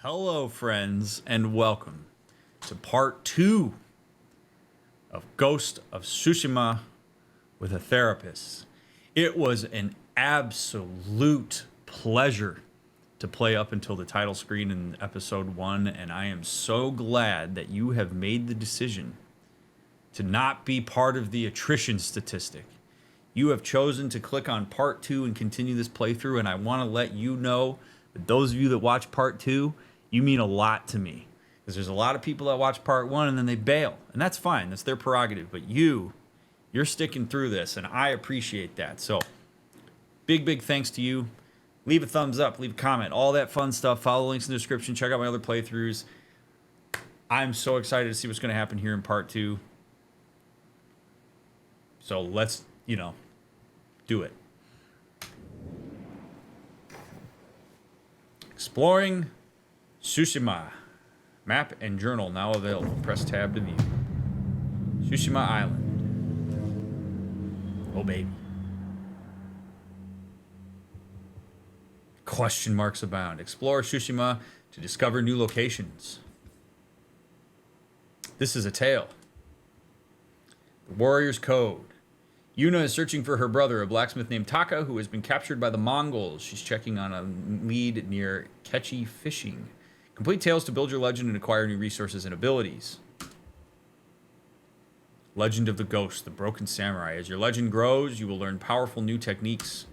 Hello, friends, and welcome to part 2 of Ghost of Tsushima with a therapist. It was an absolute pleasure to play up until the title screen in episode 1, and I am so glad that you have made the decision to not be part of the attrition statistic. You have chosen to click on part 2 and continue this playthrough, and I want to let you know that those of you that watch part 2, you mean a lot to me. Because there's a lot of people that watch part 1 and then they bail. And that's fine. That's their prerogative. But you're sticking through this, and I appreciate that. So, big thanks to you. Leave a thumbs up. Leave a comment. All that fun stuff. Follow the links in the description. Check out my other playthroughs. I'm so excited to see what's going to happen here in part 2. So, let's, do it. Exploring Tsushima. Map and journal now available. Press tab to view. Tsushima Island. Oh, baby. Question marks abound. Explore Tsushima to discover new locations. This is a tale. The Warrior's Code. Yuna is searching for her brother, a blacksmith named Taka, who has been captured by the Mongols. She's checking on a lead near Kechi Fishing. Complete tales to build your legend and acquire new resources and abilities. Legend of the Ghost, the Broken Samurai. As your legend grows, you will learn powerful new techniques.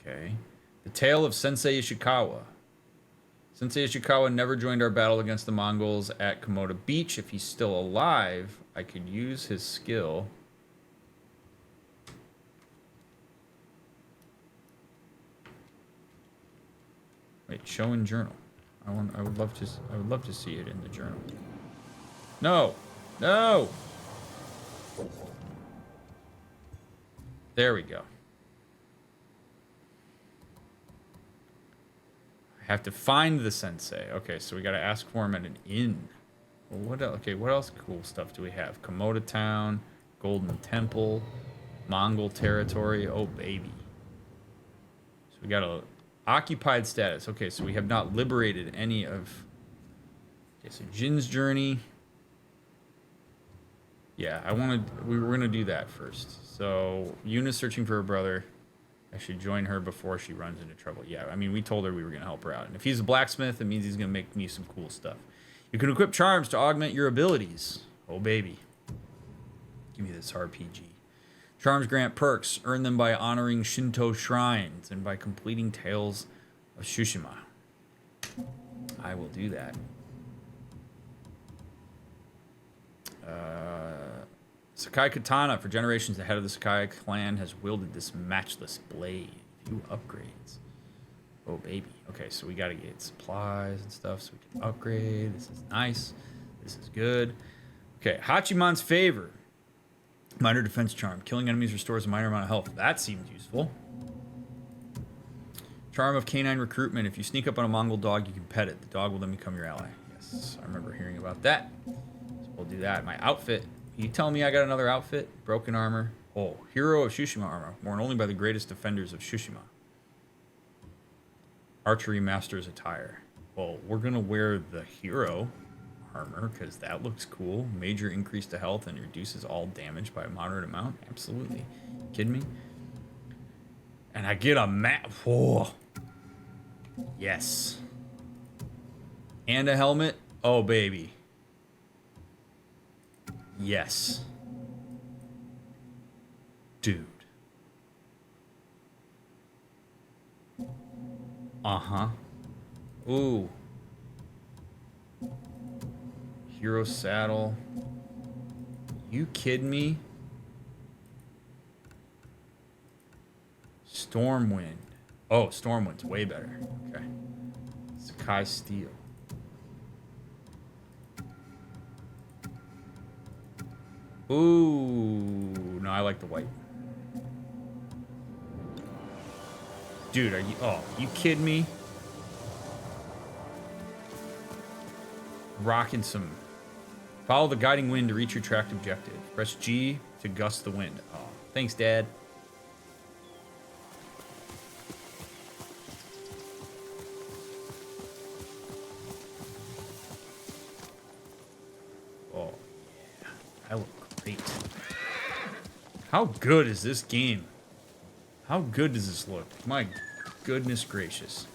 Okay. The Tale of Sensei Ishikawa. Sensei Ishikawa never joined our battle against the Mongols at Komoda Beach. If he's still alive, I could use his skill. Wait, show in journal. I would love to see it in the journal. No. There we go. Have to find the sensei. Okay, so we got to ask for him at an inn. Well, what else? Okay, what else cool stuff do we have? Komoda Town, Golden Temple, Mongol territory. Oh, baby. So we got a occupied status. Okay, so we have not liberated any of... Okay, so Jin's journey. Yeah, we were going to do that first. So, Yuna's searching for her brother. I should join her before she runs into trouble. Yeah, I mean, we told her we were going to help her out. And if he's a blacksmith, it means he's going to make me some cool stuff. You can equip charms to augment your abilities. Oh, baby. Give me this RPG. Charms grant perks. Earn them by honoring Shinto shrines and by completing Tales of Tsushima. I will do that. Sakai Katana. For generations, the head of the Sakai clan has wielded this matchless blade. Few upgrades. Oh, baby. Okay, so we got to get supplies and stuff so we can upgrade. This is nice. This is good. Okay, Hachiman's Favor. Minor defense charm. Killing enemies restores a minor amount of health. That seems useful. Charm of canine recruitment. If you sneak up on a Mongol dog, you can pet it. The dog will then become your ally. Yes, I remember hearing about that. So we'll do that. My outfit. You tell me I got another outfit? Broken armor. Oh, Hero of Tsushima armor. Worn only by the greatest defenders of Tsushima. Archery Master's attire. Well, we're going to wear the Hero armor because that looks cool. Major increase to health and reduces all damage by a moderate amount. Absolutely. You kidding me? And I get a map. Whoa. Yes. And a helmet. Oh, baby. Yes. Dude. Uh-huh. Ooh. Hero saddle. You kidding me? Stormwind. Oh, Stormwind's way better. Okay. Sakai Steel. Ooh, no, I like the white. Dude, you kidding me? Rocking some. Follow the guiding wind to reach your tracked objective. Press G to gust the wind. Oh, thanks, Dad. fate. How good is this game? How good does this look? My goodness gracious.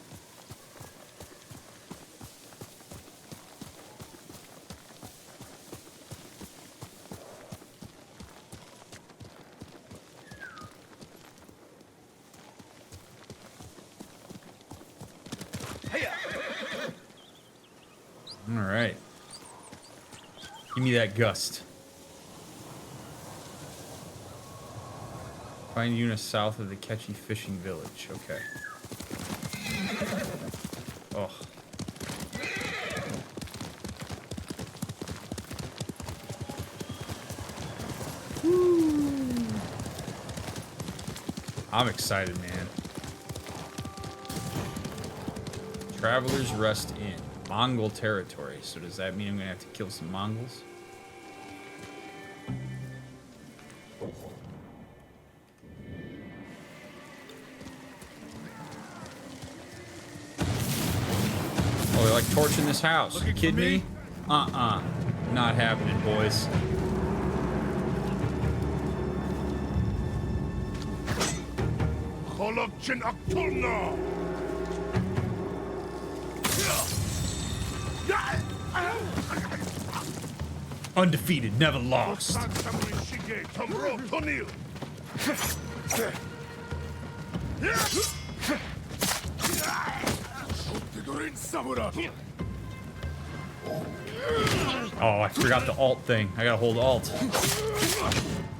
All right. Give me that gust. Find unit south of the Ketchy fishing village. Okay. Oh. Woo. I'm excited, man. Travelers Rest Inn. Mongol territory. So does that mean I'm gonna have to kill some Mongols? Oh, they're like torching this house. You kidding me? Not happening, boys. Undefeated, never lost. Oh, I forgot the alt thing. I gotta hold alt.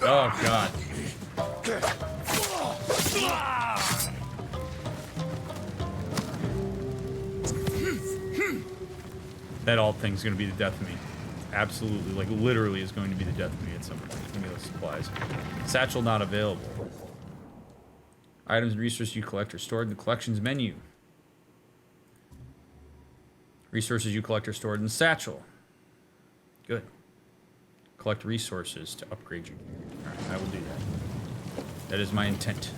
Oh, God. That alt thing's gonna be the death of me. Absolutely, like literally is going to be the death of me at some point. Give me those supplies. Satchel not available. Items and resources you collect are stored in the collections menu. Resources you collect are stored in the satchel. Good. Collect resources to upgrade your gear. Alright, I will do that. That is my intent.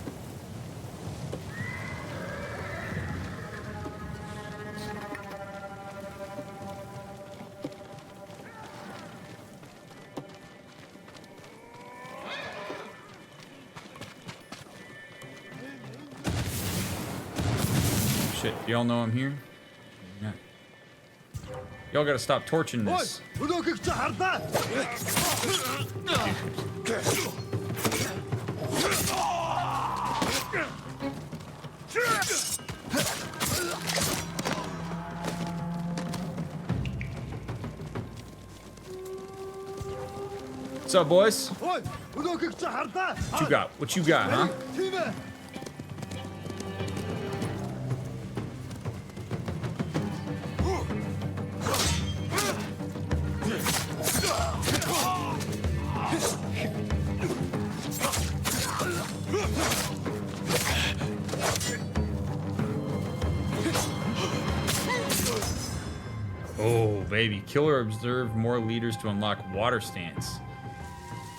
Shit, y'all know I'm here? Yeah. Y'all gotta stop torching this. What's up, boys? What you got? What you got, huh? Oh, baby. Kill or observe more leaders to unlock water stance.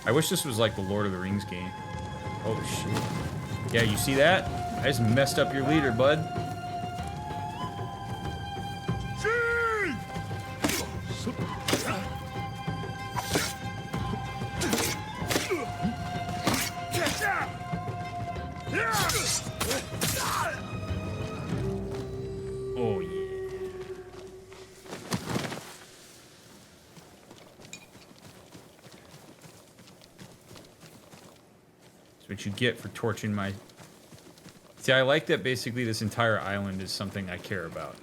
I wish this was like the Lord of the Rings game. Oh, shit. Yeah, you see that? I just messed up your leader, bud. Oh, yeah. That's what you get for torching my... See, I like that basically this entire island is something I care about.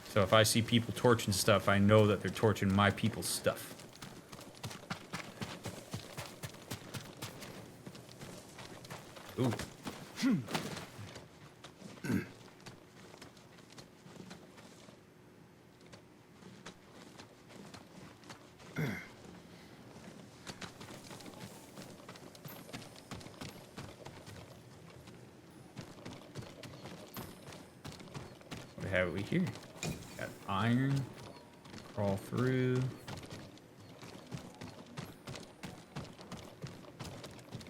So if I see people torching stuff, I know that they're torching my people's stuff. Ooh. What have we here? Got iron. Crawl through.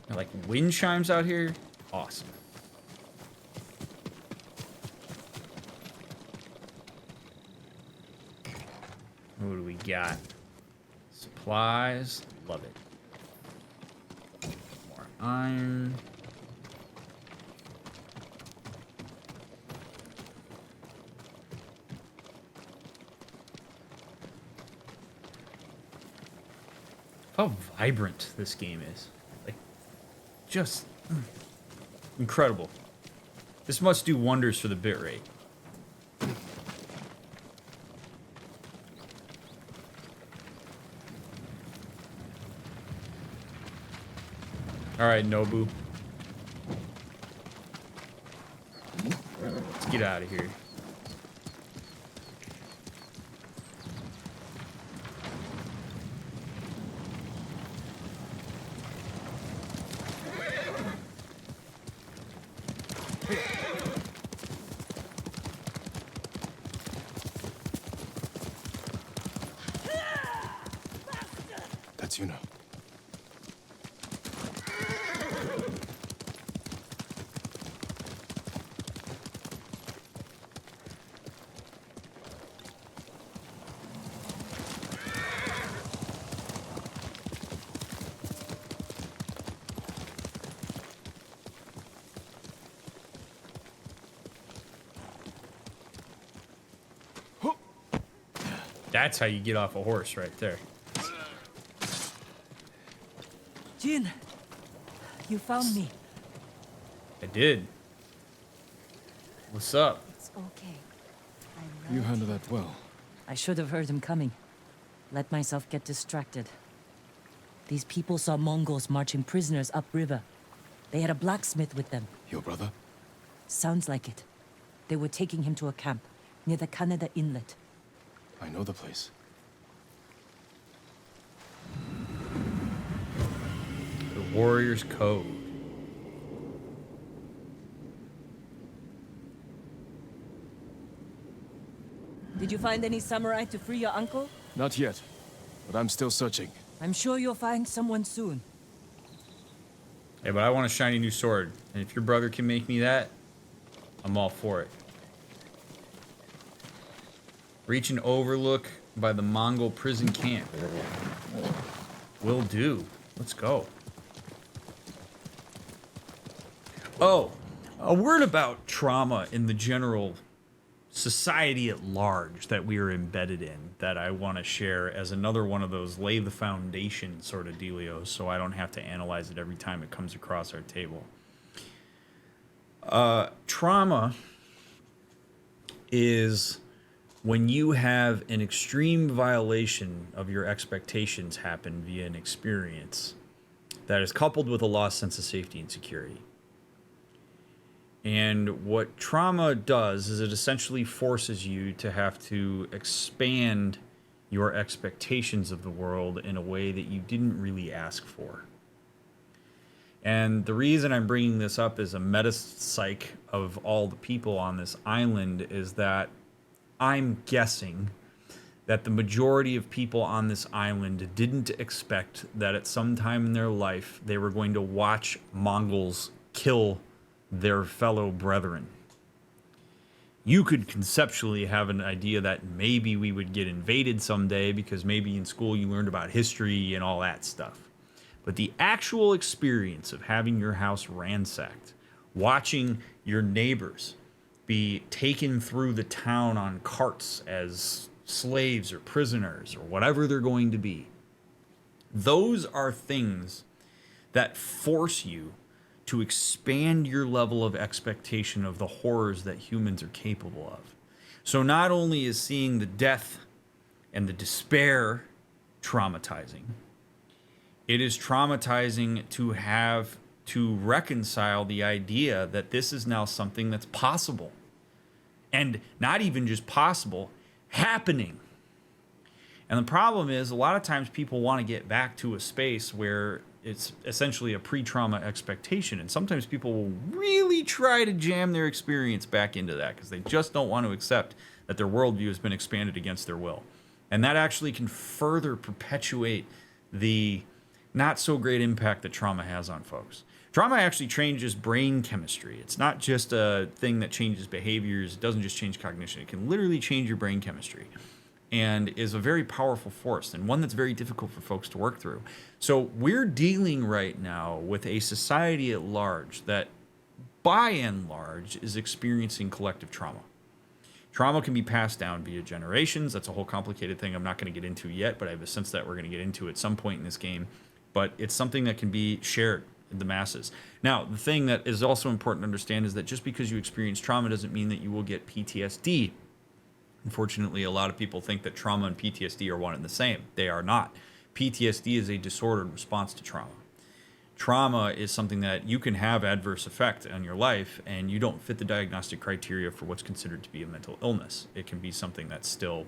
Like wind chimes out here. Awesome. What do we got? supplies. Love it. More iron. How vibrant this game is. Like, just incredible. This must do wonders for the bitrate. Alright, Nobu. Let's get out of here. That's you know. That's how you get off a horse right there. Jin, you found me. I did. What's up? It's okay. You handled that well. I should have heard him coming. Let myself get distracted. These people saw Mongols marching prisoners upriver. They had a blacksmith with them. Your brother? Sounds like it. They were taking him to a camp near the Kaneda Inlet. I know the place. The Warrior's Code. Did you find any samurai to free your uncle? Not yet, but I'm still searching. I'm sure you'll find someone soon. Yeah, but I want a shiny new sword. And if your brother can make me that, I'm all for it. Reach an overlook by the Mongol prison camp. Will do. Let's go. Oh, a word about trauma in the general society at large that we are embedded in that I want to share as another one of those lay the foundation sort of dealios so I don't have to analyze it every time it comes across our table. Trauma is when you have an extreme violation of your expectations happen via an experience that is coupled with a lost sense of safety and security. And what trauma does is it essentially forces you to have to expand your expectations of the world in a way that you didn't really ask for. And the reason I'm bringing this up as a meta-psych of all the people on this island is that I'm guessing that the majority of people on this island didn't expect that at some time in their life they were going to watch Mongols kill their fellow brethren. You could conceptually have an idea that maybe we would get invaded someday because maybe in school you learned about history and all that stuff. But the actual experience of having your house ransacked, watching your neighbors be taken through the town on carts as slaves or prisoners or whatever they're going to be, those are things that force you to expand your level of expectation of the horrors that humans are capable of. So not only is seeing the death and the despair traumatizing, it is traumatizing to have to reconcile the idea that this is now something that's possible. And not even just possible, happening. And the problem is, a lot of times people want to get back to a space where it's essentially a pre-trauma expectation. And sometimes people will really try to jam their experience back into that because they just don't want to accept that their worldview has been expanded against their will. And that actually can further perpetuate the not so great impact that trauma has on folks. Trauma actually changes brain chemistry. It's not just a thing that changes behaviors. It doesn't just change cognition. It can literally change your brain chemistry. and is a very powerful force, and one that's very difficult for folks to work through. So we're dealing right now with a society at large that, by and large, is experiencing collective trauma. Trauma can be passed down via generations. That's a whole complicated thing I'm not going to get into yet, but I have a sense that we're going to get into at some point in this game. But it's something that can be shared in the masses. Now, the thing that is also important to understand is that just because you experience trauma doesn't mean that you will get PTSD. Unfortunately, a lot of people think that trauma and PTSD are one and the same. They are not. PTSD is a disordered response to trauma. Trauma is something that you can have adverse effect on your life, and you don't fit the diagnostic criteria for what's considered to be a mental illness. It can be something that still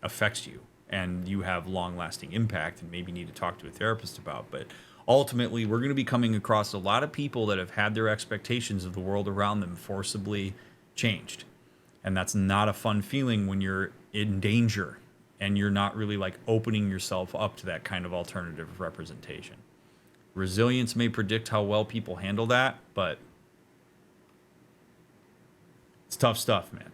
affects you, and you have long-lasting impact and maybe need to talk to a therapist about. But ultimately, we're going to be coming across a lot of people that have had their expectations of the world around them forcibly changed. And that's not a fun feeling when you're in danger and you're not really like opening yourself up to that kind of alternative representation. Resilience may predict how well people handle that, but it's tough stuff, man.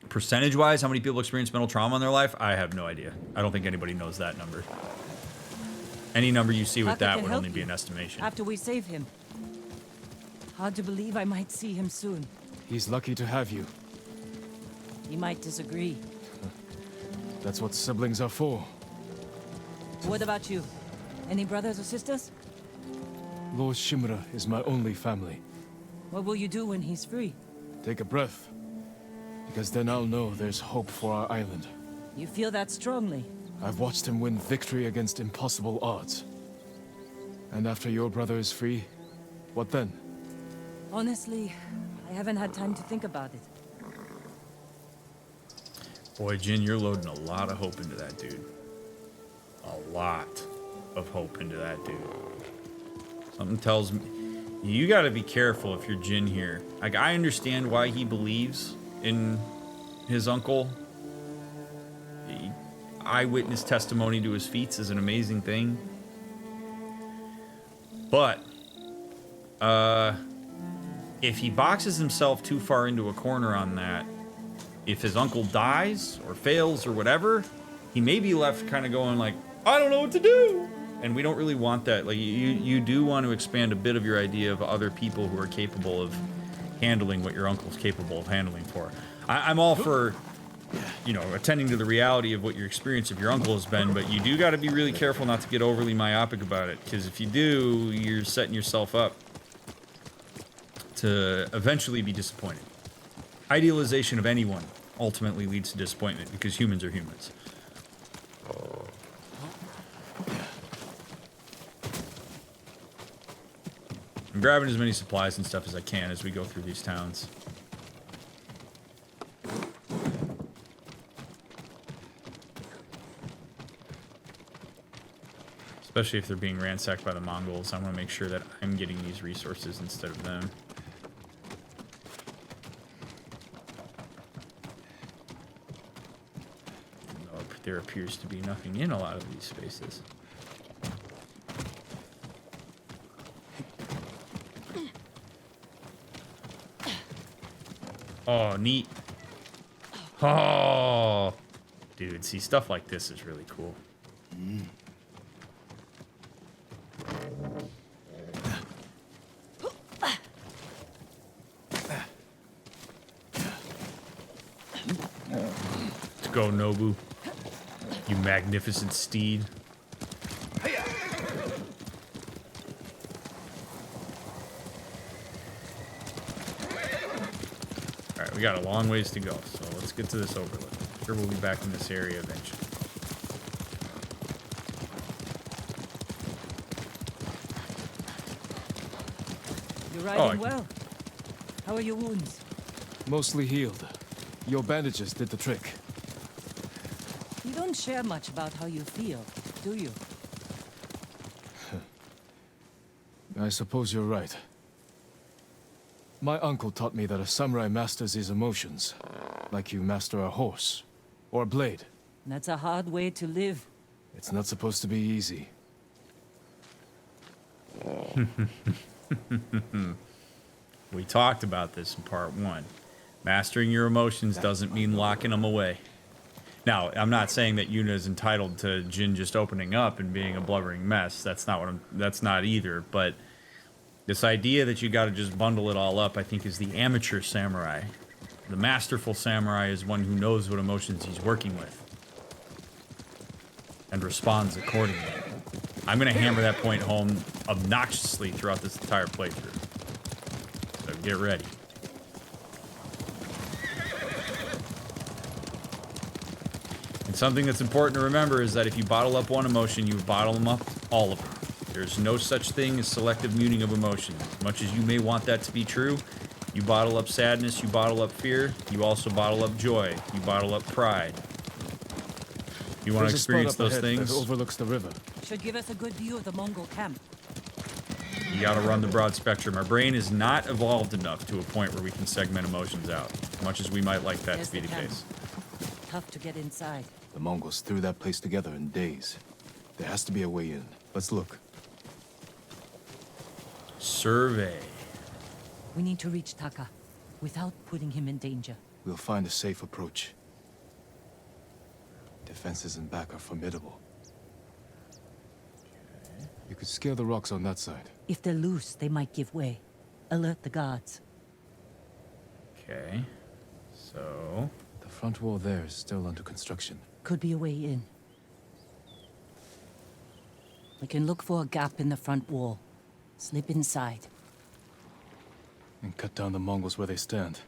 Percentage-wise, how many people experience mental trauma in their life? I have no idea. I don't think anybody knows that number. Any number you see with Taka that can would help only be you an estimation. after we save him. Hard to believe I might see him soon. He's lucky to have you. He might disagree. That's what siblings are for. What about you? Any brothers or sisters? Lord Shimura is my only family. What will you do when he's free? Take a breath. Because then I'll know there's hope for our island. You feel that strongly? I've watched him win victory against impossible odds. And after your brother is free, what then? Honestly, I haven't had time to think about it. Boy, Jin, you're loading a lot of hope into that dude. A lot of hope into that dude. Something tells me you got to be careful if you're Jin here. Like, I understand why he believes in his uncle. Eyewitness testimony to his feats is an amazing thing. But if he boxes himself too far into a corner on that, if his uncle dies or fails or whatever, he may be left kind of going like, I don't know what to do. And we don't really want that. Like, you do want to expand a bit of your idea of other people who are capable of handling what your uncle's capable of handling for. I'm all for, you know, attending to the reality of what your experience of your uncle has been, but you do got to be really careful not to get overly myopic about it, because if you do, you're setting yourself up to eventually be disappointed. Idealization of anyone ultimately leads to disappointment, because humans are humans. I'm grabbing as many supplies and stuff as I can as we go through these towns. Especially if they're being ransacked by the Mongols, I want to make sure that I'm getting these resources instead of them. Though there appears to be nothing in a lot of these spaces. Oh, neat. Oh, dude, see, stuff like this is really cool. Let's go, Nobu. You magnificent steed. Alright, we got a long ways to go, so let's get to this overlook. I'm sure we'll be back in this area eventually. You're riding well. How are your wounds? Mostly healed. Your bandages did the trick. You don't share much about how you feel, do you? I suppose you're right. My uncle taught me that a samurai masters his emotions, like you master a horse, or a blade. That's a hard way to live. It's not supposed to be easy. We talked about this in part 1. Mastering your emotions doesn't mean locking them away. Now, I'm not saying that Yuna is entitled to Jin just opening up and being a blubbering mess. That's not what that's not either. But this idea that you got to just bundle it all up, I think, is the amateur samurai. The masterful samurai is one who knows what emotions he's working with and responds accordingly. I'm going to hammer that point home obnoxiously throughout this entire playthrough. So get ready. And something that's important to remember is that if you bottle up one emotion, you bottle them up, all of them. There's no such thing as selective muting of emotions. As much as you may want that to be true, you bottle up sadness, you bottle up fear, you also bottle up joy, you bottle up pride. You want to experience those things? That overlooks the river. Should give us a good view of the Mongol camp. You gotta run the broad spectrum. Our brain is not evolved enough to a point where we can segment emotions out, as much as we might like that There's to be the camp. case. Tough to get inside. The Mongols threw that place together in days. There has to be a way in. Let's look. Survey. We need to reach Taka without putting him in danger. We'll find a safe approach. Defenses in back are formidable. You could scale the rocks on that side. If they're loose, they might give way. Alert the guards. Okay. So... The front wall there is still under construction. Could be a way in. We can look for a gap in the front wall. Slip inside. And cut down the Mongols where they stand.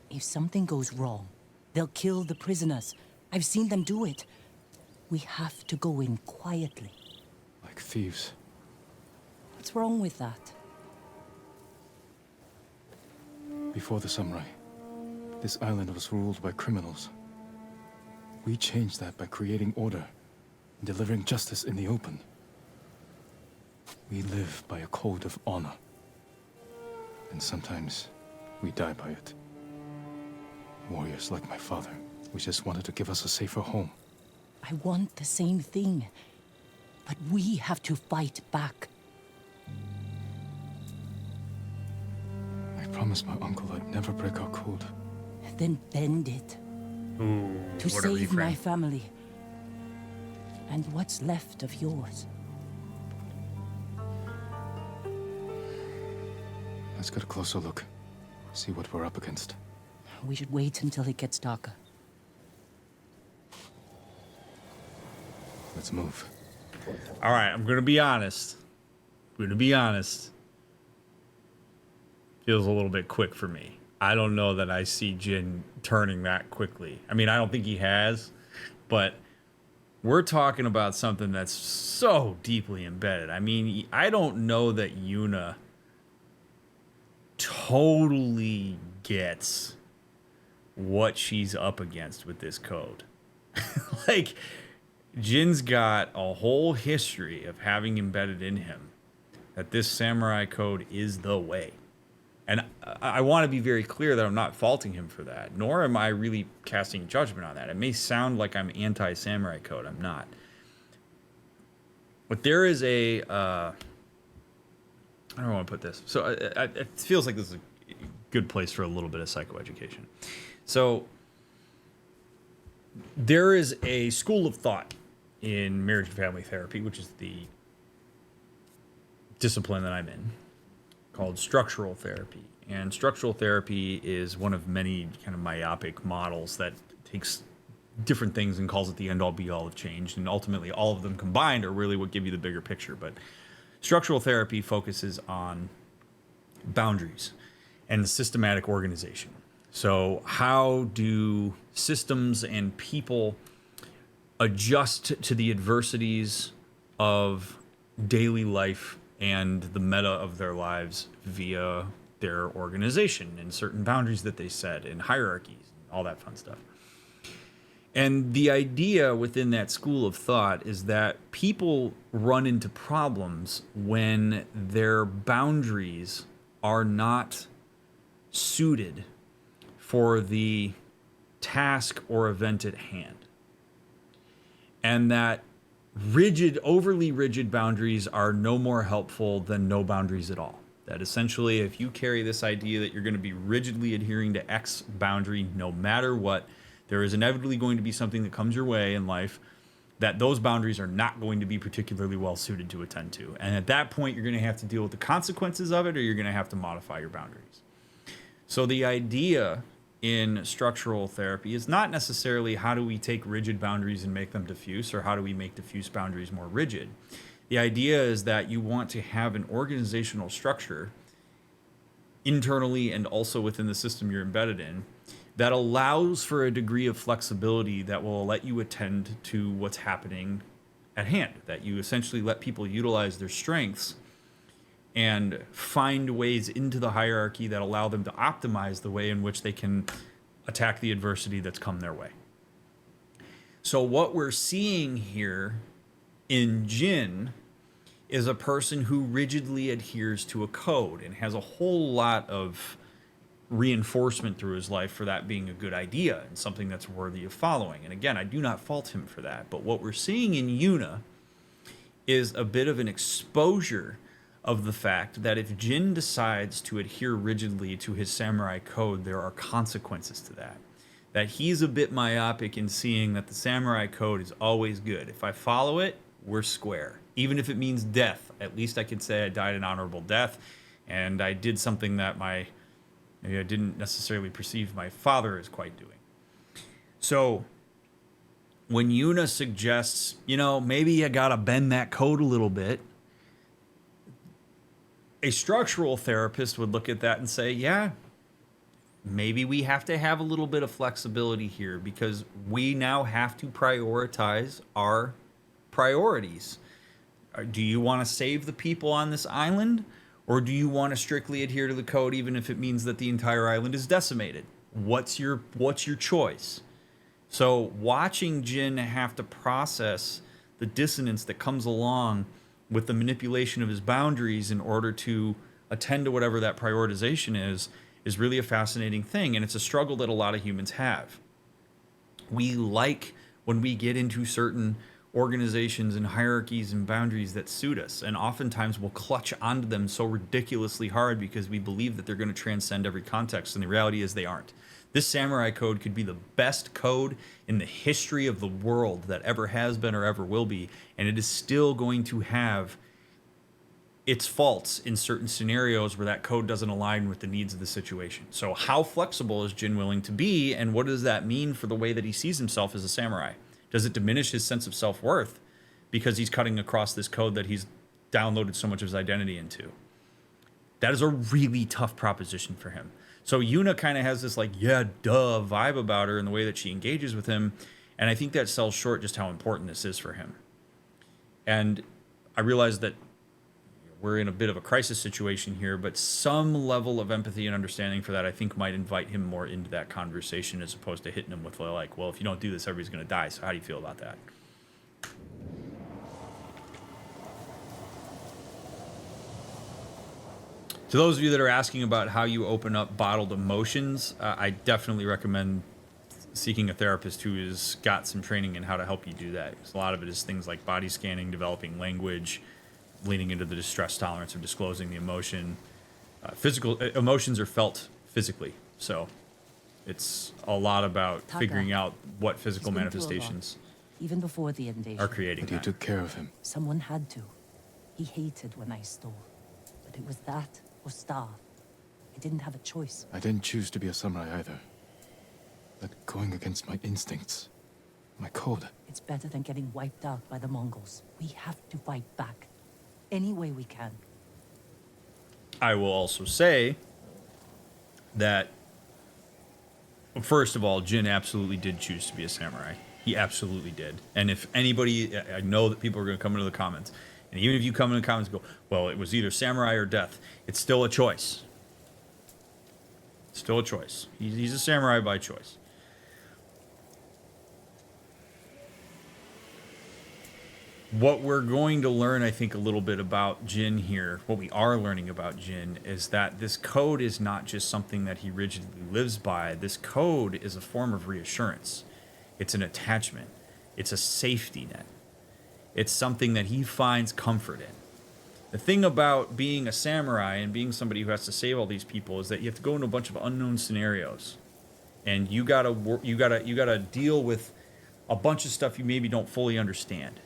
If something goes wrong, they'll kill the prisoners. I've seen them do it. We have to go in quietly. Like thieves. What's wrong with that? Before the samurai, this island was ruled by criminals. We changed that by creating order and delivering justice in the open. We live by a code of honor. And sometimes we die by it. Warriors like my father, who just wanted to give us a safer home. I want the same thing. But we have to fight back. I promised my uncle I'd never break our code. Then bend it. Ooh, To what a save my reframe. family. And what's left of yours. Let's get a closer look. See what we're up against. We should wait until it gets darker. Let's move. All right, I'm gonna be honest. Feels a little bit quick for me. I don't know that I see Jin turning that quickly. I mean, I don't think he has, but we're talking about something that's so deeply embedded. I mean, I don't know that Yuna totally gets what she's up against with this code. Like, Jin's got a whole history of having embedded in him that this samurai code is the way. And I want to be very clear that I'm not faulting him for that, nor am I really casting judgment on that. It may sound like I'm anti-samurai code. I'm not. But there is a... I don't want to put this. So it feels like this is a good place for a little bit of psychoeducation. So there is a school of thought in marriage and family therapy, which is the discipline that I'm in, called structural therapy. And structural therapy is one of many kind of myopic models that takes different things and calls it the end-all be-all of change. And ultimately, all of them combined are really what give you the bigger picture. But structural therapy focuses on boundaries and systematic organization. So how do systems and people adjust to the adversities of daily life and the meta of their lives via their organization and certain boundaries that they set and hierarchies and all that fun stuff. And the idea within that school of thought is that people run into problems when their boundaries are not suited for the task or event at hand. And that rigid, overly rigid boundaries are no more helpful than no boundaries at all. That essentially, if you carry this idea that you're going to be rigidly adhering to X boundary no matter what, there is inevitably going to be something that comes your way in life that those boundaries are not going to be particularly well suited to attend to. And at that point, you're going to have to deal with the consequences of it, or you're going to have to modify your boundaries. So the idea in structural therapy is not necessarily how do we take rigid boundaries and make them diffuse, or how do we make diffuse boundaries more rigid. The idea is that you want to have an organizational structure internally and also within the system you're embedded in that allows for a degree of flexibility that will let you attend to what's happening at hand, that you essentially let people utilize their strengths and find ways into the hierarchy that allow them to optimize the way in which they can attack the adversity that's come their way. So what we're seeing here in Jin is a person who rigidly adheres to a code and has a whole lot of reinforcement through his life for that being a good idea and something that's worthy of following. And again, I do not fault him for that. But what we're seeing in Yuna is a bit of an exposure of the fact that if Jin decides to adhere rigidly to his samurai code, there are consequences to that. That he's a bit myopic in seeing that the samurai code is always good. If I follow it, we're square. Even if it means death, at least I can say I died an honorable death and I did something that maybe I didn't necessarily perceive my father as quite doing. So when Yuna suggests, maybe you gotta bend that code a little bit, a structural therapist would look at that and say, yeah, maybe we have to have a little bit of flexibility here because we now have to prioritize our priorities. Do you want to save the people on this island? Or do you want to strictly adhere to the code even if it means that the entire island is decimated? What's your choice? So watching Jin have to process the dissonance that comes along with the manipulation of his boundaries in order to attend to whatever that prioritization is really a fascinating thing. And it's a struggle that a lot of humans have. We like when we get into certain organizations and hierarchies and boundaries that suit us, and oftentimes we'll clutch onto them so ridiculously hard because we believe that they're going to transcend every context, and the reality is they aren't. This samurai code could be the best code in the history of the world that ever has been or ever will be, and it is still going to have its faults in certain scenarios where that code doesn't align with the needs of the situation. So how flexible is Jin willing to be, and what does that mean for the way that he sees himself as a samurai? Does it diminish his sense of self-worth because he's cutting across this code that he's downloaded so much of his identity into? That is a really tough proposition for him. So Yuna kind of has this yeah, duh vibe about her in the way that she engages with him. And I think that sells short just how important this is for him. And I realize that we're in a bit of a crisis situation here, but some level of empathy and understanding for that, I think, might invite him more into that conversation as opposed to hitting him with well, if you don't do this, everybody's going to die. So how do you feel about that? To those of you that are asking about how you open up bottled emotions, I definitely recommend seeking a therapist who has got some training in how to help you do that. Because a lot of it is things like body scanning, developing language, leaning into the distress tolerance of disclosing the emotion. Physical emotions are felt physically, so it's a lot about figuring out what physical manifestations even before the invasion are creating But you that. took care of him. Someone had to. He hated when I stole, but it was that or starve. I didn't have a choice. I didn't choose to be a samurai either. But going against my instincts, my code. It's better than getting wiped out by the Mongols. We have to fight back any way we can. I will also say that, first of all, Jin absolutely did choose to be a samurai. He absolutely did. And if anybody, I know that people are going to come into the comments, and even if you come into the comments and go, well, it was either samurai or death, it's still a choice. Still a choice. He's a samurai by choice. What we're going to learn, I think, a little bit about Jin here, what we are learning about Jin, is that this code is not just something that he rigidly lives by. This code is a form of reassurance. It's an attachment. It's a safety net. It's something that he finds comfort in. The thing about being a samurai and being somebody who has to save all these people is that you have to go into a bunch of unknown scenarios, and you gotta deal with a bunch of stuff you maybe don't fully understand.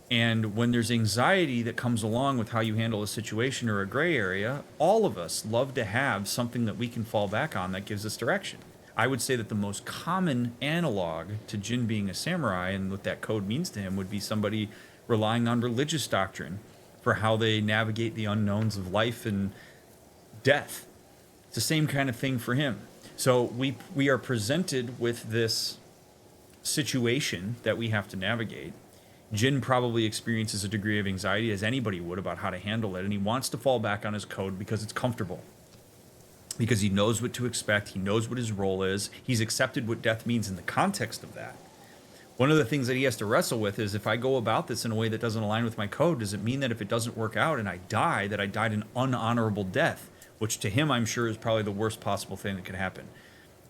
And when there's anxiety that comes along with how you handle a situation or a gray area, all of us love to have something that we can fall back on that gives us direction. I would say that the most common analog to Jin being a samurai and what that code means to him would be somebody relying on religious doctrine for how they navigate the unknowns of life and death. It's the same kind of thing for him. So we are presented with this situation that we have to navigate. Jin probably experiences a degree of anxiety as anybody would about how to handle it, and he wants to fall back on his code because it's comfortable. Because he knows what to expect, he knows what his role is, he's accepted what death means in the context of that. One of the things that he has to wrestle with is, if I go about this in a way that doesn't align with my code, does it mean that if it doesn't work out and I die, that I died an unhonorable death? Which to him, I'm sure, is probably the worst possible thing that could happen.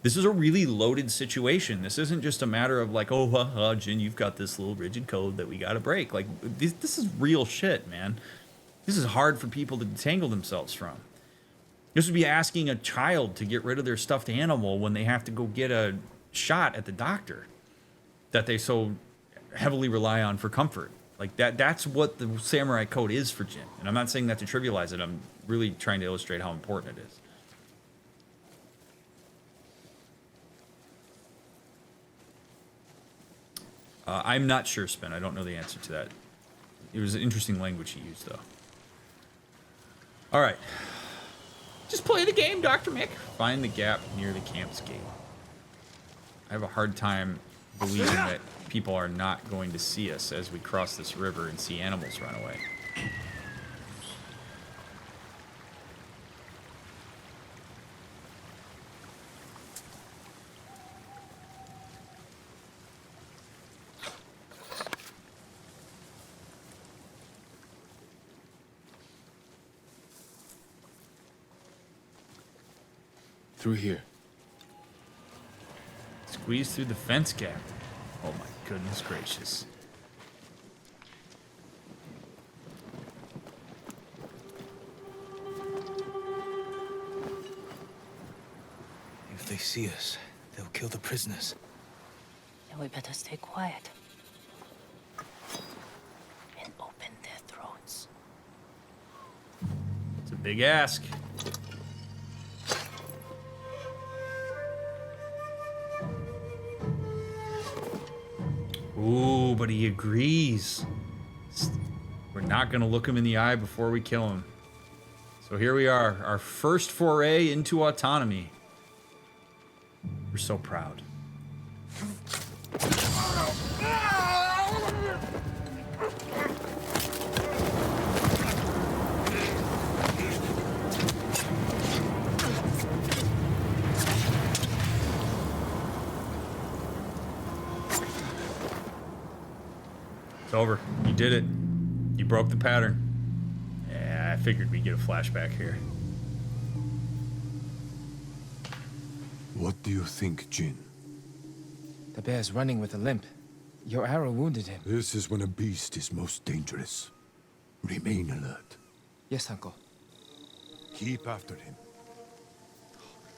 This is a really loaded situation. This isn't just a matter of like, oh, Jin, you've got this little rigid code that we got to break. Like, this is real shit, man. This is hard for people to detangle themselves from. This would be asking a child to get rid of their stuffed animal when they have to go get a shot at the doctor that they so heavily rely on for comfort. Like, that's what the samurai code is for Jin. And I'm not saying that to trivialize it. I'm really trying to illustrate how important it is. I'm not sure, Spin. I don't know the answer to that. It was an interesting language he used, though. All right. Just play the game, DrMick. Find the gap near the camp's gate. I have a hard time believing that people are not going to see us as we cross this river and see animals run away. Through here. Squeeze through the fence gap. Oh my goodness gracious. If they see us, they'll kill the prisoners. Then we better stay quiet. And open their throats. It's a big ask. Ooh, but he agrees. We're not going to look him in the eye before we kill him. So here we are, our first foray into autonomy. We're so proud. It's over. You did it. You broke the pattern. Yeah, I figured we'd get a flashback here. What do you think, Jin? The bear's running with a limp. Your arrow wounded him. This is when a beast is most dangerous. Remain alert. Yes, Uncle. Keep after him.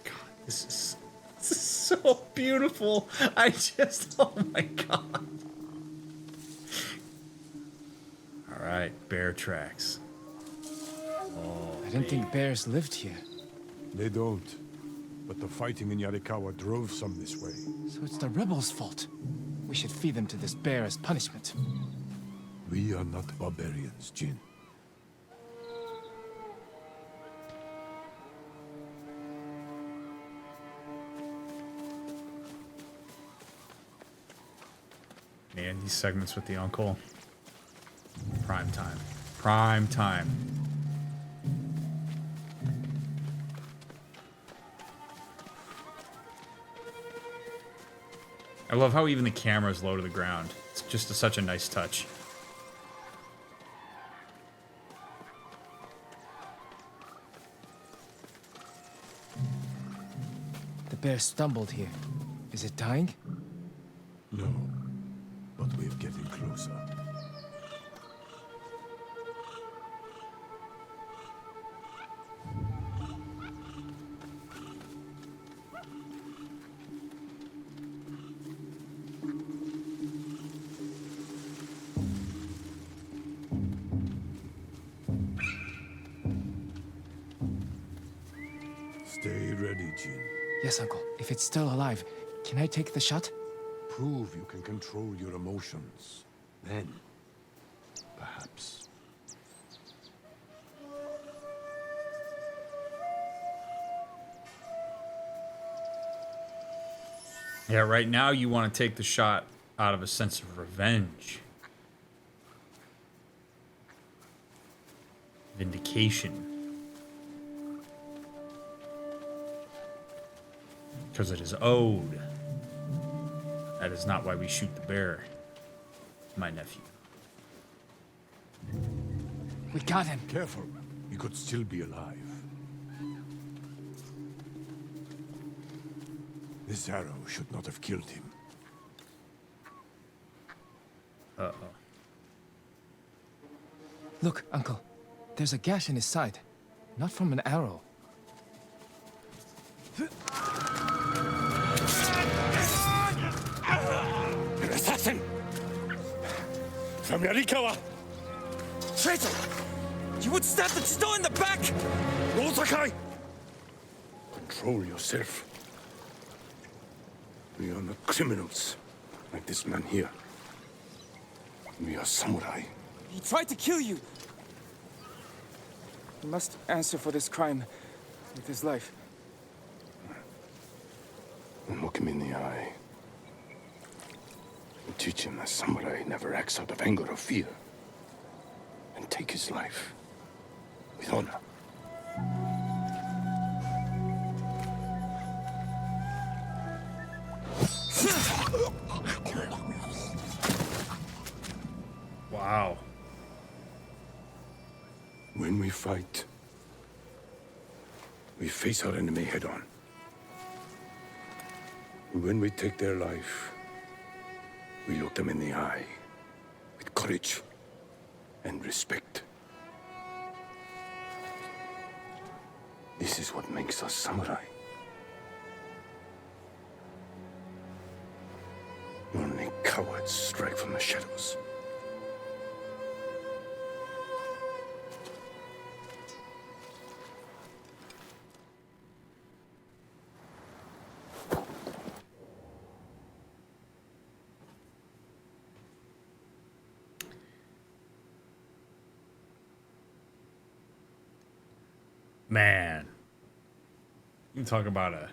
God, this is so beautiful. Oh my God. All right, bear tracks. Oh, I didn't think bears lived here. They don't. But the fighting in Yarikawa drove some this way. So it's the rebels' fault. We should feed them to this bear as punishment. We are not barbarians, Jin. Man, these segments with the uncle. Prime time. Prime time. I love how even the camera is low to the ground. It's just such a nice touch. The bear stumbled here. Is it dying? No, but we're getting closer. Stay ready, Jin. Yes, Uncle. If it's still alive, can I take the shot? Prove you can control your emotions. Then, perhaps. Yeah, right now you want to take the shot out of a sense of revenge. Vindication. Because it is owed. That is not why we shoot the bear, my nephew. We got him. Careful. He could still be alive. This arrow should not have killed him. Uh-oh. Look, Uncle. There's a gash in his side. Not from an arrow. An assassin! From Ishikawa! Traitor! You would stab the Chido in the back! Jin Sakai! Control yourself. We are not criminals, like this man here. We are samurai. He tried to kill you! He must answer for this crime with his life. And look him in the eye. And teach him that samurai never acts out of anger or fear. And take his life with honor. Wow. When we fight, we face our enemy head-on. When we take their life, we look them in the eye with courage and respect. This is what makes us samurai. Only cowards strike from the shadows. Man. You talk about a...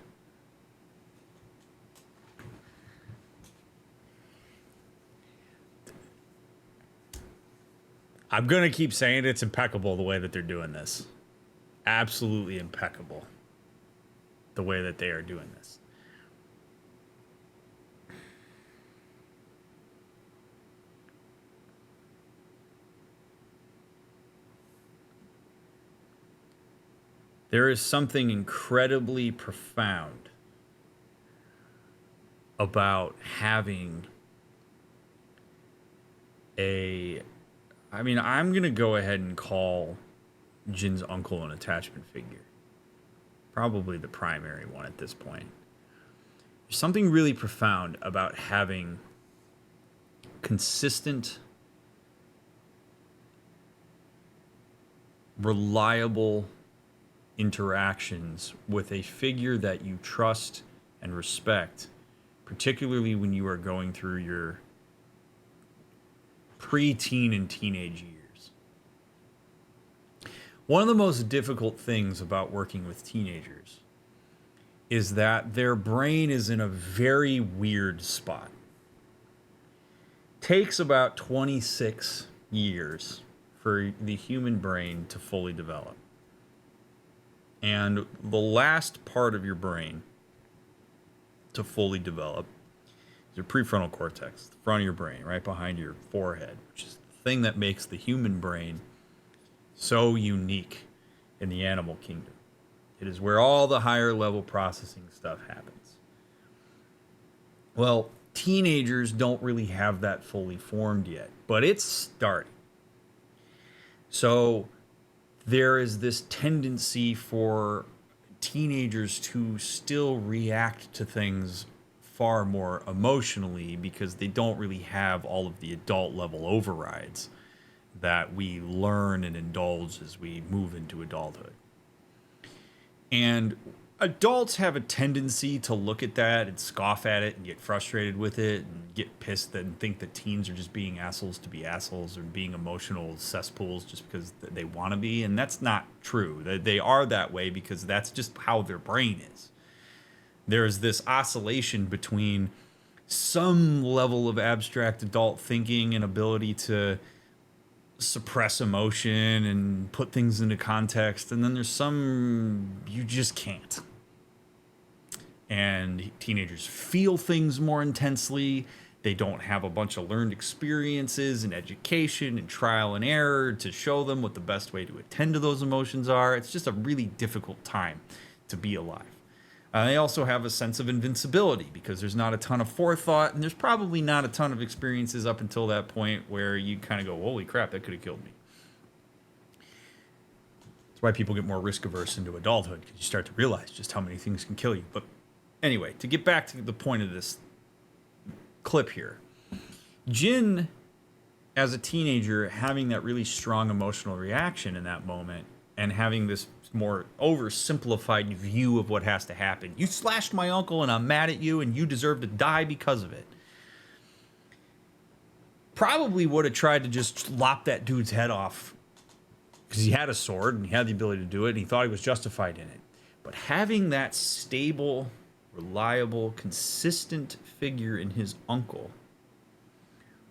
I'm going to keep saying it's impeccable the way that they're doing this. Absolutely impeccable. The way that they are doing this. There is something incredibly profound about having a... I mean, I'm going to go ahead and call Jin's uncle an attachment figure. Probably the primary one at this point. There's something really profound about having consistent, reliable interactions with a figure that you trust and respect, particularly when you are going through your pre-teen and teenage years. One of the most difficult things about working with teenagers is that their brain is in a very weird spot. Takes about 26 years for the human brain to fully develop. And the last part of your brain to fully develop is your prefrontal cortex, the front of your brain, right behind your forehead, which is the thing that makes the human brain so unique in the animal kingdom. It is where all the higher level processing stuff happens. Well, teenagers don't really have that fully formed yet, but it's starting. So there is this tendency for teenagers to still react to things far more emotionally because they don't really have all of the adult level overrides that we learn and indulge as we move into adulthood. And adults have a tendency to look at that and scoff at it and get frustrated with it and get pissed and think that teens are just being assholes to be assholes or being emotional cesspools just because they want to be. And that's not true. They are that way because that's just how their brain is. There's this oscillation between some level of abstract adult thinking and ability to suppress emotion and put things into context, and then there's some you just can't. And teenagers feel things more intensely. They don't have a bunch of learned experiences and education and trial and error to show them what the best way to attend to those emotions are. It's just a really difficult time to be alive. They also have a sense of invincibility because there's not a ton of forethought, and there's probably not a ton of experiences up until that point where you kind of go, holy crap, that could have killed me. That's why people get more risk averse into adulthood, because you start to realize just how many things can kill you. But anyway, to get back to the point of this clip here, Jin, as a teenager, having that really strong emotional reaction in that moment and having this more oversimplified view of what has to happen. You slashed my uncle and I'm mad at you and you deserve to die because of it. Probably would have tried to just lop that dude's head off because he had a sword and he had the ability to do it and he thought he was justified in it. But having that stable, reliable, consistent figure in his uncle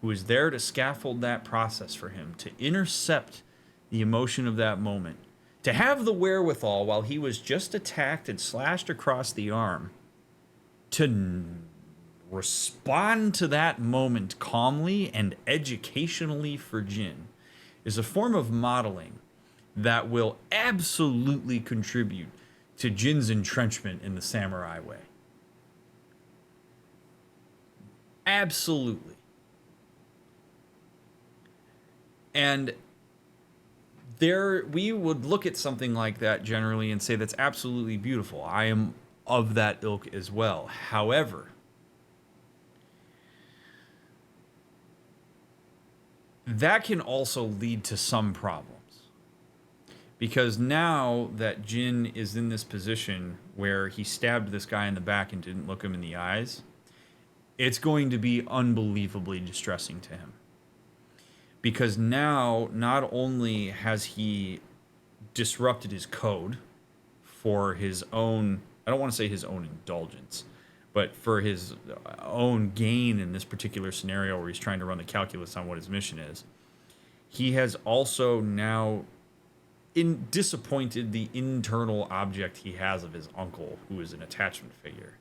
who is there to scaffold that process for him, to intercept the emotion of that moment, to have the wherewithal while he was just attacked and slashed across the arm, to respond to that moment calmly and educationally for Jin, is a form of modeling that will absolutely contribute to Jin's entrenchment in the samurai way. Absolutely. And we would look at something like that generally and say that's absolutely beautiful. I am of that ilk as well. However, that can also lead to some problems. Because now that Jin is in this position where he stabbed this guy in the back and didn't look him in the eyes, it's going to be unbelievably distressing to him. Because now, not only has he disrupted his code for his own, I don't want to say his own indulgence, but for his own gain in this particular scenario where he's trying to run the calculus on what his mission is, he has also now disappointed the internal object he has of his uncle, who is an attachment figure.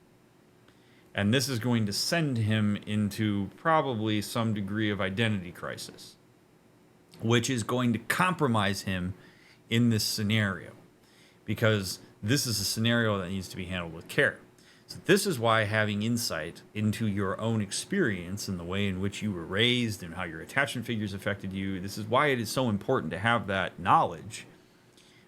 And this is going to send him into probably some degree of identity crisis, which is going to compromise him in this scenario, because this is a scenario that needs to be handled with care. So this is why having insight into your own experience and the way in which you were raised and how your attachment figures affected you, this is why it is so important to have that knowledge,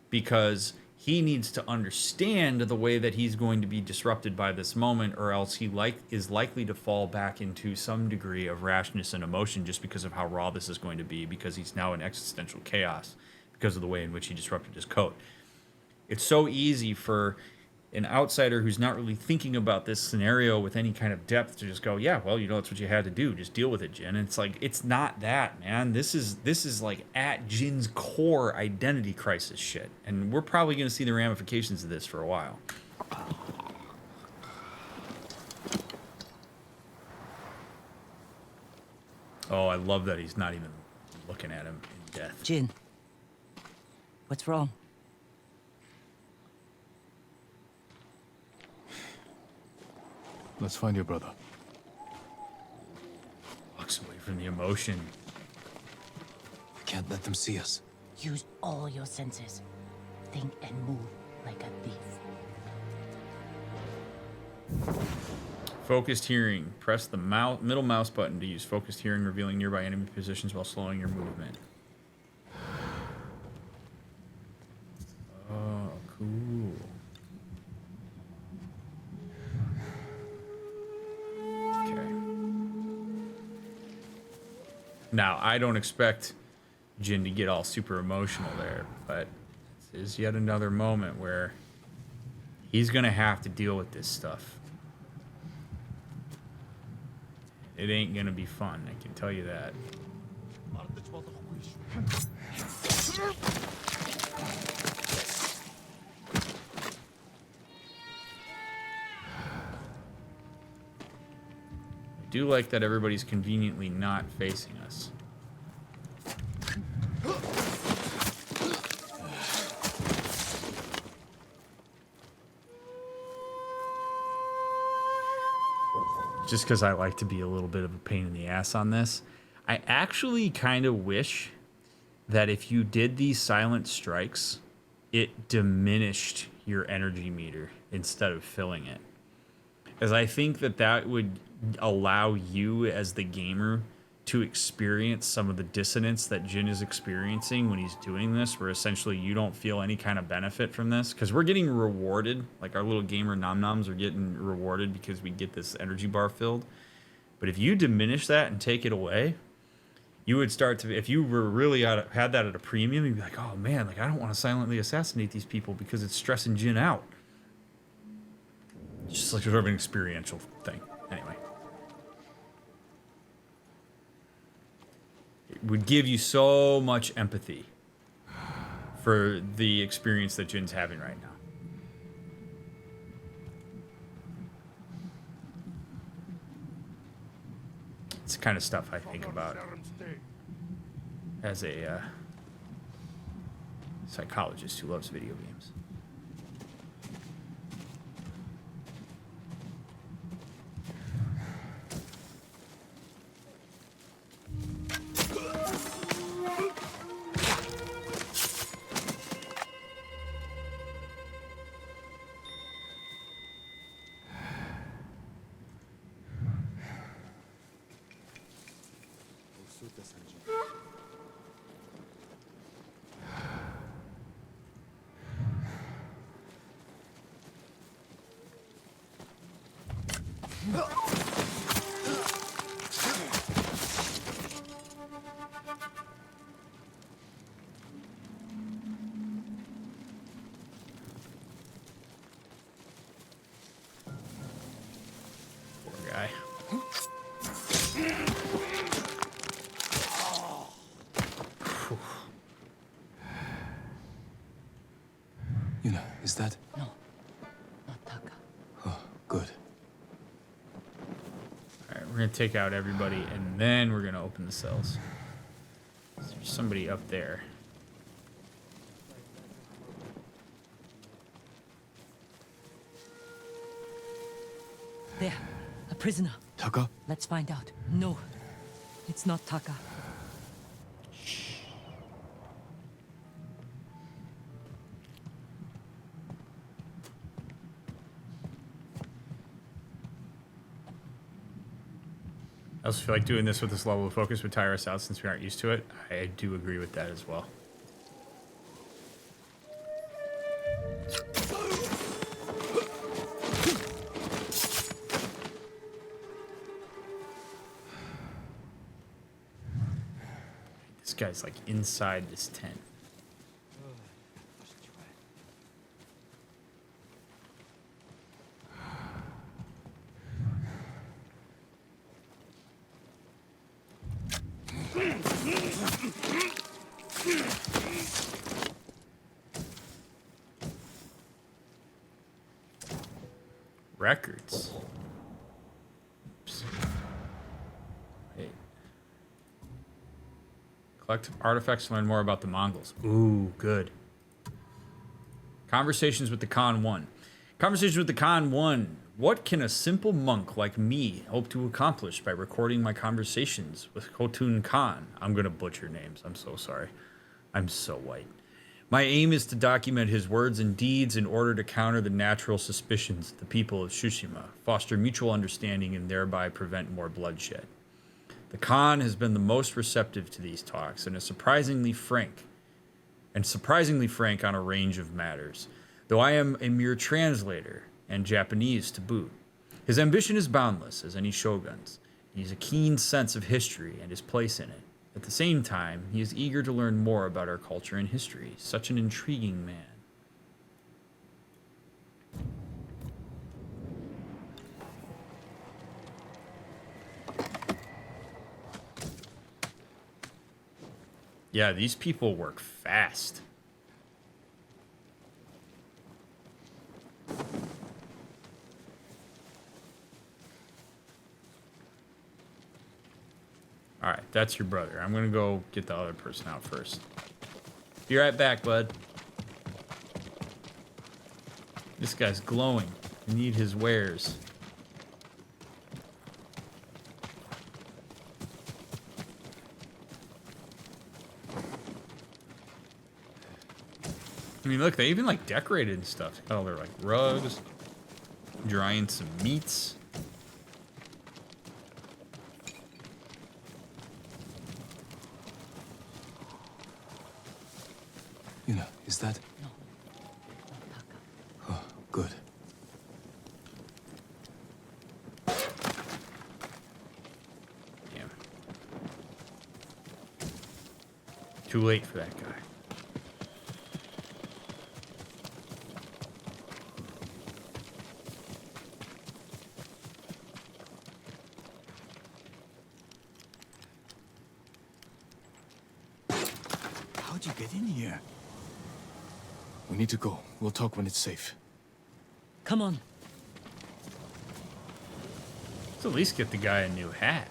because he needs to understand the way that he's going to be disrupted by this moment, or else he is likely to fall back into some degree of rashness and emotion just because of how raw this is going to be, because he's now in existential chaos because of the way in which he disrupted his code. It's so easy for an outsider who's not really thinking about this scenario with any kind of depth to just go, yeah, well, you know, that's what you had to do. Just deal with it, Jin. And it's like, it's not that, man. This is like at Jin's core identity crisis shit. And we're probably going to see the ramifications of this for a while. Oh, I love that he's not even looking at him in death. Jin, what's wrong? Let's find your brother. Walks away from the emotion. We can't let them see us. Use all your senses. Think and move like a thief. Focused hearing. Press the middle mouse button to use focused hearing, revealing nearby enemy positions while slowing your movement. Oh, cool. Okay. Now, I don't expect Jin to get all super emotional there, but this is yet another moment where He's gonna have to deal with this stuff. It ain't gonna be fun, I can tell you that. I do like that everybody's conveniently not facing us. Just because I like to be a little bit of a pain in the ass on this. I actually kind of wish that if you did these silent strikes, it diminished your energy meter instead of filling it. As I think that that would allow you as the gamer to experience some of the dissonance that Jin is experiencing when he's doing this, where essentially you don't feel any kind of benefit from this, because we're getting rewarded, like our little gamer nom-noms are getting rewarded because we get this energy bar filled. But if you diminish that and take it away, you would start to, if you were really had that at a premium, you'd be like, oh man, like I don't want to silently assassinate these people because it's stressing Jin out. It's just like sort of an experiential thing. Anyway. It would give you so much empathy for the experience that Jin's having right now. It's the kind of stuff I think about as a psychologist who loves video games. Poor guy. Yuna, is that? No, not Taka. Oh, good. Alright, we're gonna take out everybody and then we're gonna open the cells. There's somebody up there. There, a prisoner. Taka? Let's find out. No, it's not Taka. I also feel like doing this with this level of focus would tire us out since we aren't used to it. I do agree with that as well. This guy's like inside this tent. Records. Oops. Wait. Collect artifacts to learn more about the Mongols. Ooh, good. Conversations with the Khan 1. Conversation with the Khan 1. What can a simple monk like me hope to accomplish by recording my conversations with Khotun Khan? I'm going to butcher names. I'm so sorry. I'm so white. My aim is to document his words and deeds in order to counter the natural suspicions of the people of Tsushima, foster mutual understanding, and thereby prevent more bloodshed. The Khan has been the most receptive to these talks and is surprisingly frank on a range of matters, though I am a mere translator and Japanese to boot. His ambition is boundless as any shogun's. He has a keen sense of history and his place in it. At the same time, he is eager to learn more about our culture and history. Such an intriguing man. Yeah, these people work fast. All right, that's your brother. I'm gonna go get the other person out first. Be right back, bud. This guy's glowing. I need his wares. I mean, look, they even like decorated and stuff. Oh, they're like rugs, drying some meats. You know, is that? No. No, Taka. Oh, good. Damn. Too late for that guy. How'd you get in here? We need to go. We'll talk when it's safe. Come on. Let's at least get the guy a new hat.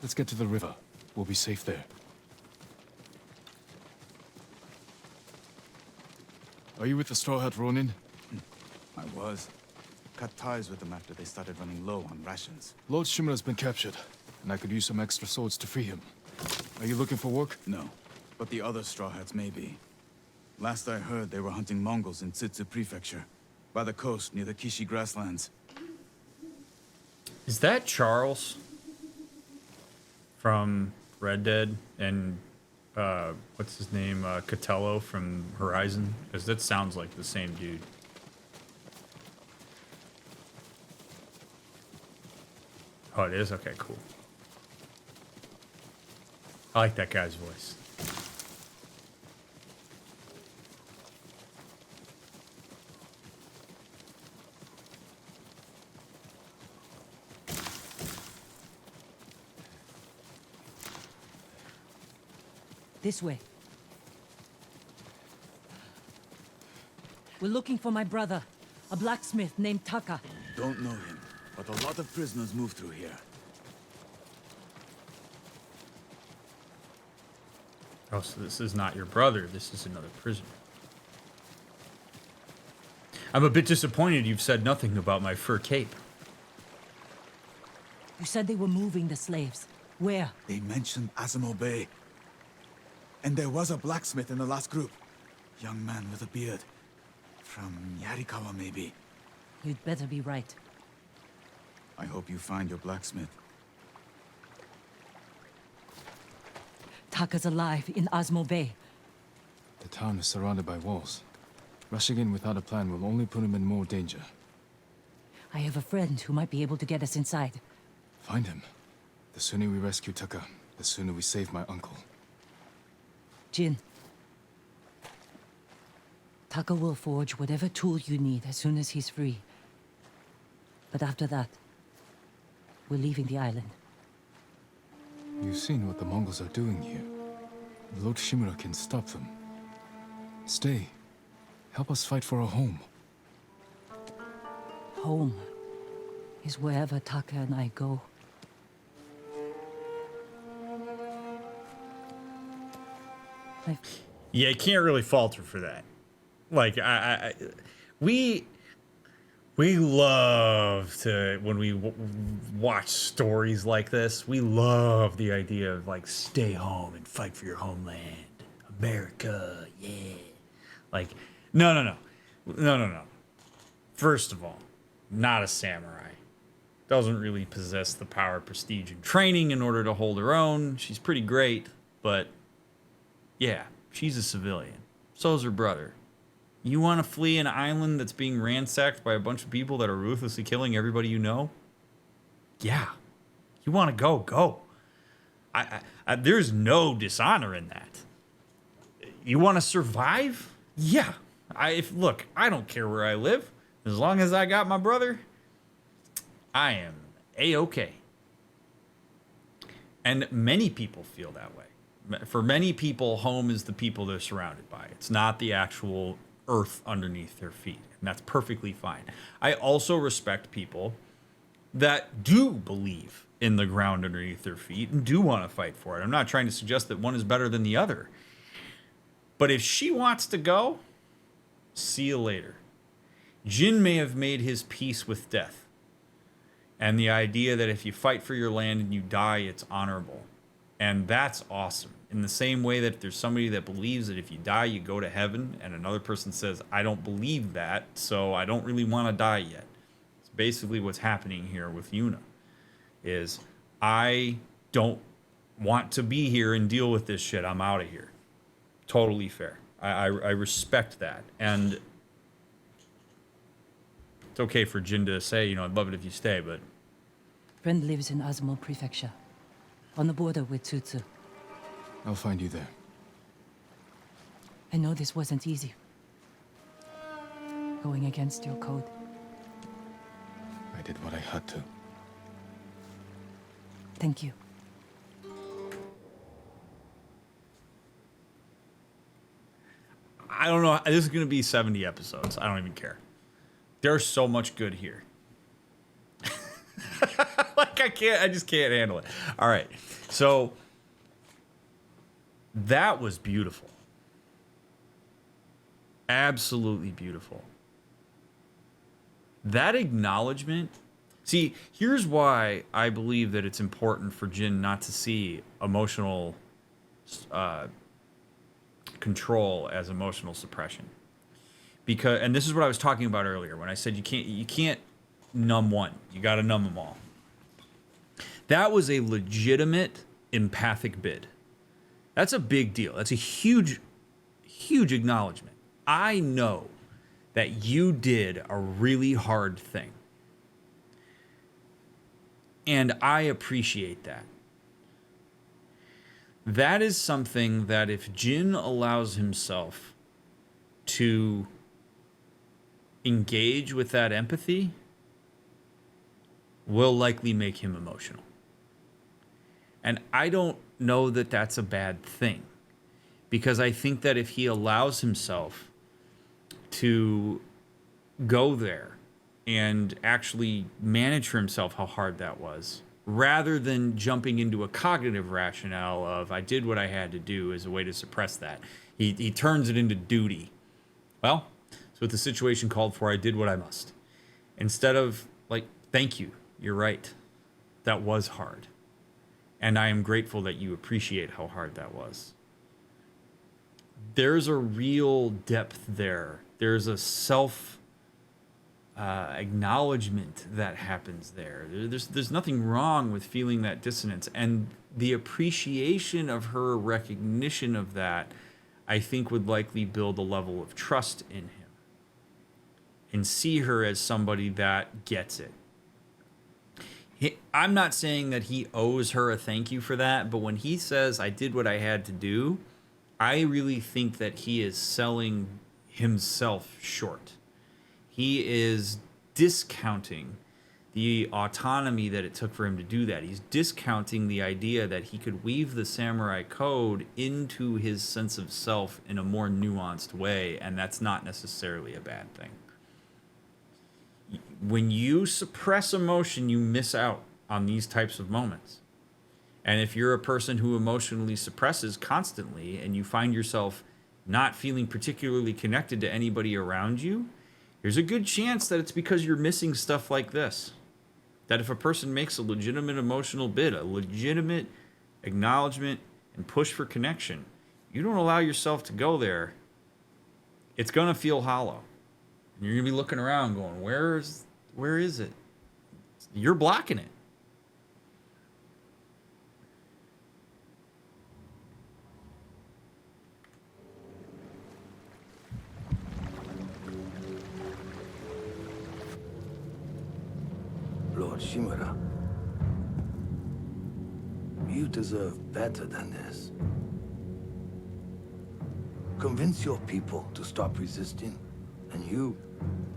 Let's get to the river. We'll be safe there. Are you with the Straw Hat Ronin? I was. Cut ties with them after they started running low on rations. Lord Shimura's been captured, and I could use some extra swords to free him. Are you looking for work? No, but the other Straw Hats may be. Last I heard, they were hunting Mongols in Tsutsu Prefecture, by the coast near the Kishi grasslands. Is that Charles from Red Dead and what's his name, Catello from Horizon? Because that sounds like the same dude. Oh, it is? Okay, cool. I like that guy's voice. This way. We're looking for my brother, a blacksmith named Taka. Don't know him, but a lot of prisoners move through here. Oh, so this is not your brother. This is another prisoner. I'm a bit disappointed you've said nothing about my fur cape. You said they were moving the slaves. Where? They mentioned Azamo Bay. And there was a blacksmith in the last group. Young man with a beard. From Yarikawa, maybe. You'd better be right. I hope you find your blacksmith. Taka's alive in Osmo Bay. The town is surrounded by walls. Rushing in without a plan will only put him in more danger. I have a friend who might be able to get us inside. Find him. The sooner we rescue Taka, the sooner we save my uncle. Jin. Taka will forge whatever tool you need as soon as he's free. But after that, we're leaving the island. You've seen what the Mongols are doing here. Lord Shimura can stop them. Stay. Help us fight for a home. Home is wherever Taka and I go. Yeah, you can't really falter for that. Like, we love to, when we watch stories like this, we love the idea of, like, stay home and fight for your homeland. America, yeah. Like, no. First of all, not a samurai. Doesn't really possess the power, prestige, and training in order to hold her own. She's pretty great, but yeah, she's a civilian. So's her brother. You want to flee an island that's being ransacked by a bunch of people that are ruthlessly killing everybody you know? Yeah. You want to go, go. There's no dishonor in that. You want to survive? Yeah. Look, I don't care where I live. As long as I got my brother, I am A-okay. And many people feel that way. For many people, home is the people they're surrounded by. It's not the actual earth underneath their feet. And that's perfectly fine. I also respect people that do believe in the ground underneath their feet and do want to fight for it. I'm not trying to suggest that one is better than the other. But if she wants to go, see you later. Jin may have made his peace with death. And the idea that if you fight for your land and you die, it's honorable. And that's awesome. In the same way that if there's somebody that believes that if you die, you go to heaven, and another person says, I don't believe that, so I don't really want to die yet. It's basically what's happening here with Yuna. Is I don't want to be here and deal with this shit. I'm out of here. Totally fair. I respect that. And it's okay for Jin to say, you know, I'd love it if you stay, but... Friend lives in Azamo Prefecture, on the border with Tsutsu. I'll find you there. I know this wasn't easy. Going against your code. I did what I had to. Thank you. I don't know. This is going to be 70 episodes. I don't even care. There's so much good here. Like, I just can't handle it. All right. So, that was beautiful. Absolutely beautiful. That acknowledgement. See, here's why I believe that it's important for Jin not to see emotional control as emotional suppression. Because, and this is what I was talking about earlier when I said you can't numb one. You got to numb them all. That was a legitimate empathic bid. That's a big deal. That's a huge, huge acknowledgement. I know that you did a really hard thing. And I appreciate that. That is something that if Jin allows himself to engage with that empathy, will likely make him emotional. And I don't know that that's a bad thing, because I think that if he allows himself to go there and actually manage for himself how hard that was, rather than jumping into a cognitive rationale of I did what I had to do as a way to suppress that, he turns it into duty. Well, so what the situation called for, I did what I must. Instead of like, thank you, you're right. That was hard. And I am grateful that you appreciate how hard that was. There's a real depth there. There's a self acknowledgement that happens there. There's nothing wrong with feeling that dissonance. And the appreciation of her recognition of that, I think, would likely build a level of trust in him. And see her as somebody that gets it. I'm not saying that he owes her a thank you for that, but when he says, I did what I had to do, I really think that he is selling himself short. He is discounting the autonomy that it took for him to do that. He's discounting the idea that he could weave the samurai code into his sense of self in a more nuanced way, and that's not necessarily a bad thing. When you suppress emotion, you miss out on these types of moments. And if you're a person who emotionally suppresses constantly and you find yourself not feeling particularly connected to anybody around you, there's a good chance that it's because you're missing stuff like this. That if a person makes a legitimate emotional bid, a legitimate acknowledgement and push for connection, you don't allow yourself to go there, it's going to feel hollow. And you're going to be looking around going, where is it? You're blocking it. Lord Shimura, you deserve better than this. Convince your people to stop resisting, and you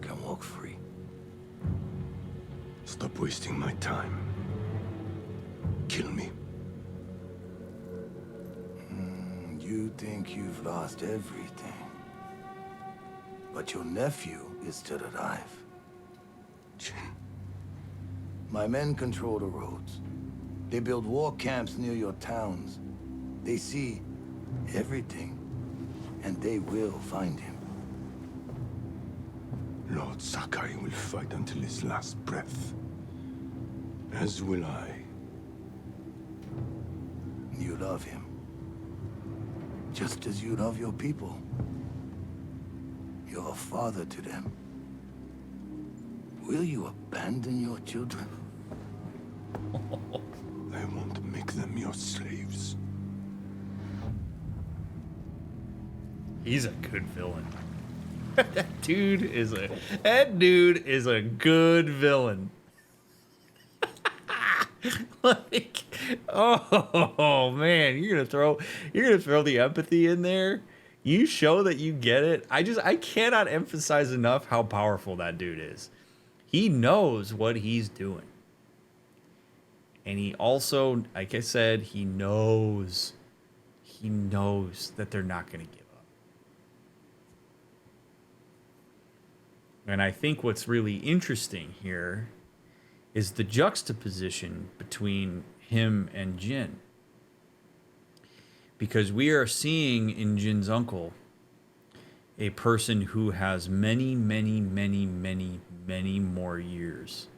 can walk free. Stop wasting my time. Kill me, You think you've lost everything. But your nephew is still alive. Jin, My men control the roads. They build war camps near your towns. They see everything, and they will find him. Lord Sakai will fight until his last breath. As will I. You love him. Just as you love your people. You're a father to them. Will you abandon your children? I won't make them your slaves. He's a good villain. That dude is a good villain. Like, oh man, you're gonna throw the empathy in there. You show that you get it. I cannot emphasize enough how powerful that dude is. He knows what he's doing. And he also, like I said, he knows that they're not going to give up. And I think what's really interesting here is the juxtaposition between him and Jin. Because we are seeing in Jin's uncle a person who has many, many, many, many, many more years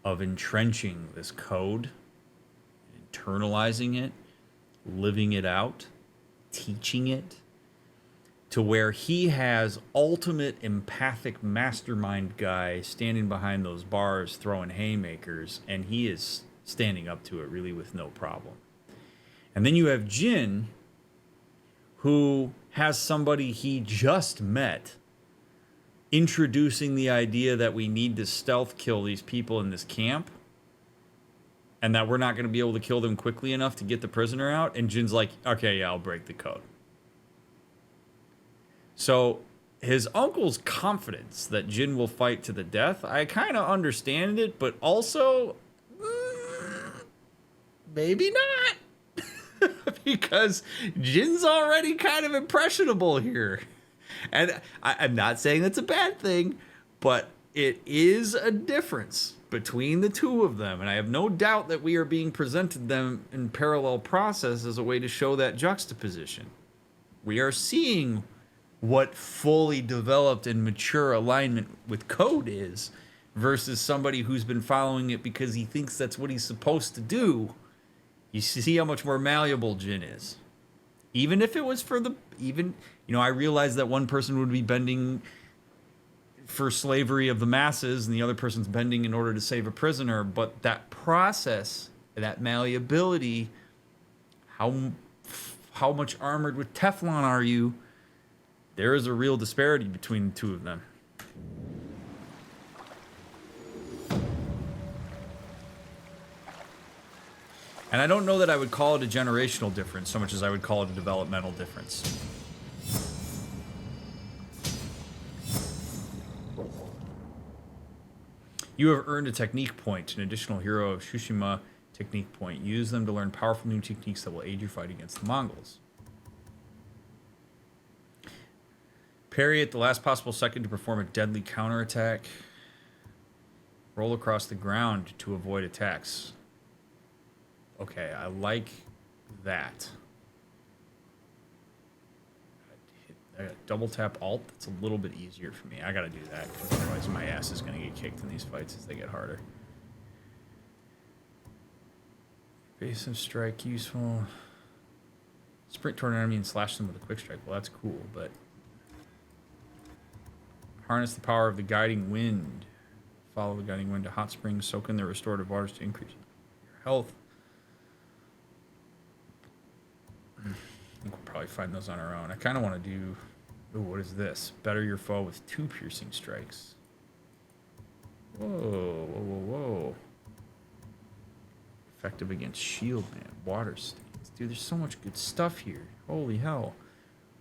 of entrenching this code, internalizing it, living it out, teaching it, to where he has ultimate empathic mastermind guy standing behind those bars throwing haymakers, and he is standing up to it really with no problem. And then you have Jin, who has somebody he just met introducing the idea that we need to stealth kill these people in this camp and that we're not going to be able to kill them quickly enough to get the prisoner out. And Jin's like, okay, yeah, I'll break the code. So his uncle's confidence that Jin will fight to the death, I kind of understand it, but also maybe not. Because Jin's already kind of impressionable here. And I'm not saying that's a bad thing, but it is a difference between the two of them. And I have no doubt that we are being presented them in parallel process as a way to show that juxtaposition. We are seeing what fully developed and mature alignment with code is versus somebody who's been following it because he thinks that's what he's supposed to do. You see how much more malleable Jin is. Even if it was for the, I realize that one person would be bending for slavery of the masses and the other person's bending in order to save a prisoner. But that process, that malleability, how much armored with Teflon are you? There is a real disparity between the two of them. And I don't know that I would call it a generational difference so much as I would call it a developmental difference. You have earned a technique point, an additional hero of Tsushima technique point. Use them to learn powerful new techniques that will aid your fight against the Mongols. Parry at the last possible second to perform a deadly counterattack. Roll across the ground to avoid attacks. Okay, I like that. I got double tap alt. That's a little bit easier for me. I gotta do that because otherwise my ass is gonna get kicked in these fights as they get harder. Evasive strike useful. Sprint toward an enemy and slash them with a quick strike. Well, that's cool, but harness the power of the guiding wind. Follow the guiding wind to hot springs. Soak in the restorative waters to increase your health. I think we'll probably find those on our own. I kind of want to do... Ooh, what is this? Better your foe with 2 piercing strikes. Whoa, whoa, whoa, whoa. Effective against shield, man. Water stains. Dude, there's so much good stuff here. Holy hell.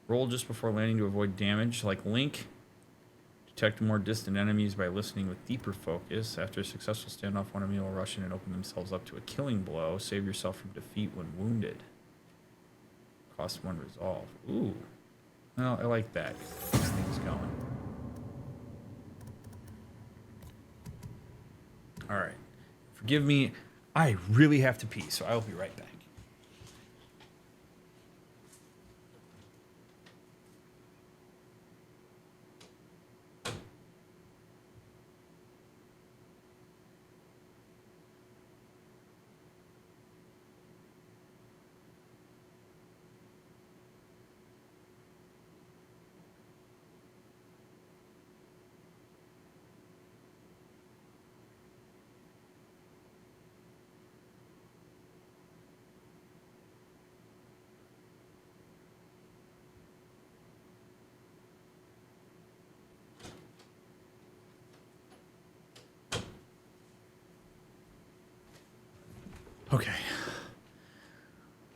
Roll just before landing to avoid damage. Like Link. Detect more distant enemies by listening with deeper focus. After a successful standoff, one enemy will rush in and open themselves up to a killing blow. Save yourself from defeat when wounded. Cost 1 resolve. Ooh. Well, I like that. Keeps things going. All right. Forgive me. I really have to pee, so I'll be right back. Okay.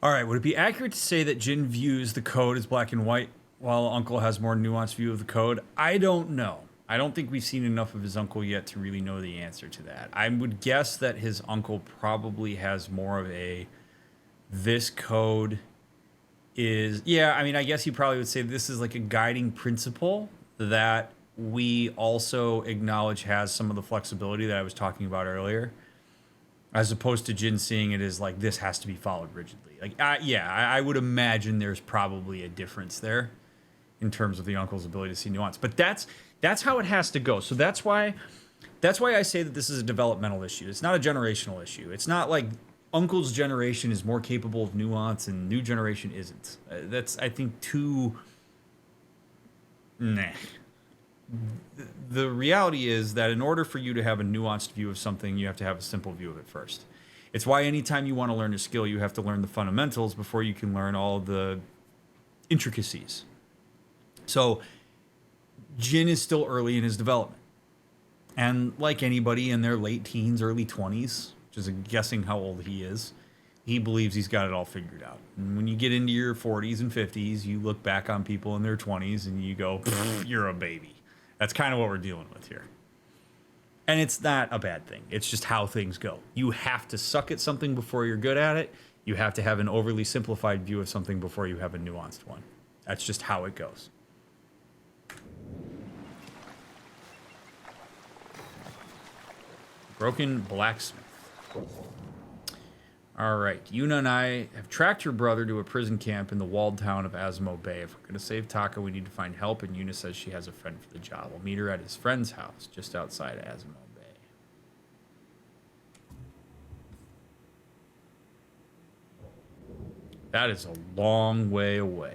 All right, would it be accurate to say that Jin views the code as black and white while Uncle has more nuanced view of the code? I don't know. I don't think we've seen enough of his uncle yet to really know the answer to that. I would guess that his uncle probably has more of a, this code is, yeah, I mean, I guess he probably would say this is like a guiding principle that we also acknowledge has some of the flexibility that I was talking about earlier. As opposed to Jin seeing it as like, this has to be followed rigidly. Like, yeah, I would imagine there's probably a difference there in terms of the uncle's ability to see nuance. But that's how it has to go. So that's why I say that this is a developmental issue. It's not a generational issue. It's not like uncle's generation is more capable of nuance and new generation isn't. That's, I think, too... Nah. The reality is that in order for you to have a nuanced view of something, you have to have a simple view of it first. It's why anytime you want to learn a skill, you have to learn the fundamentals before you can learn all the intricacies. So Jin is still early in his development. And like anybody in their late teens, early 20s, which is guessing how old he is, he believes he's got it all figured out. And when you get into your 40s and 50s, you look back on people in their 20s and you go, you're a baby. That's kind of what we're dealing with here. And it's not a bad thing. It's just how things go. You have to suck at something before you're good at it. You have to have an overly simplified view of something before you have a nuanced one. That's just how it goes. Broken blacksmith. All right, Yuna and I have tracked your brother to a prison camp in the walled town of Azamo Bay. If we're going to save Taka, we need to find help, and Yuna says she has a friend for the job. We'll meet her at his friend's house just outside Azamo Bay. That is a long way away.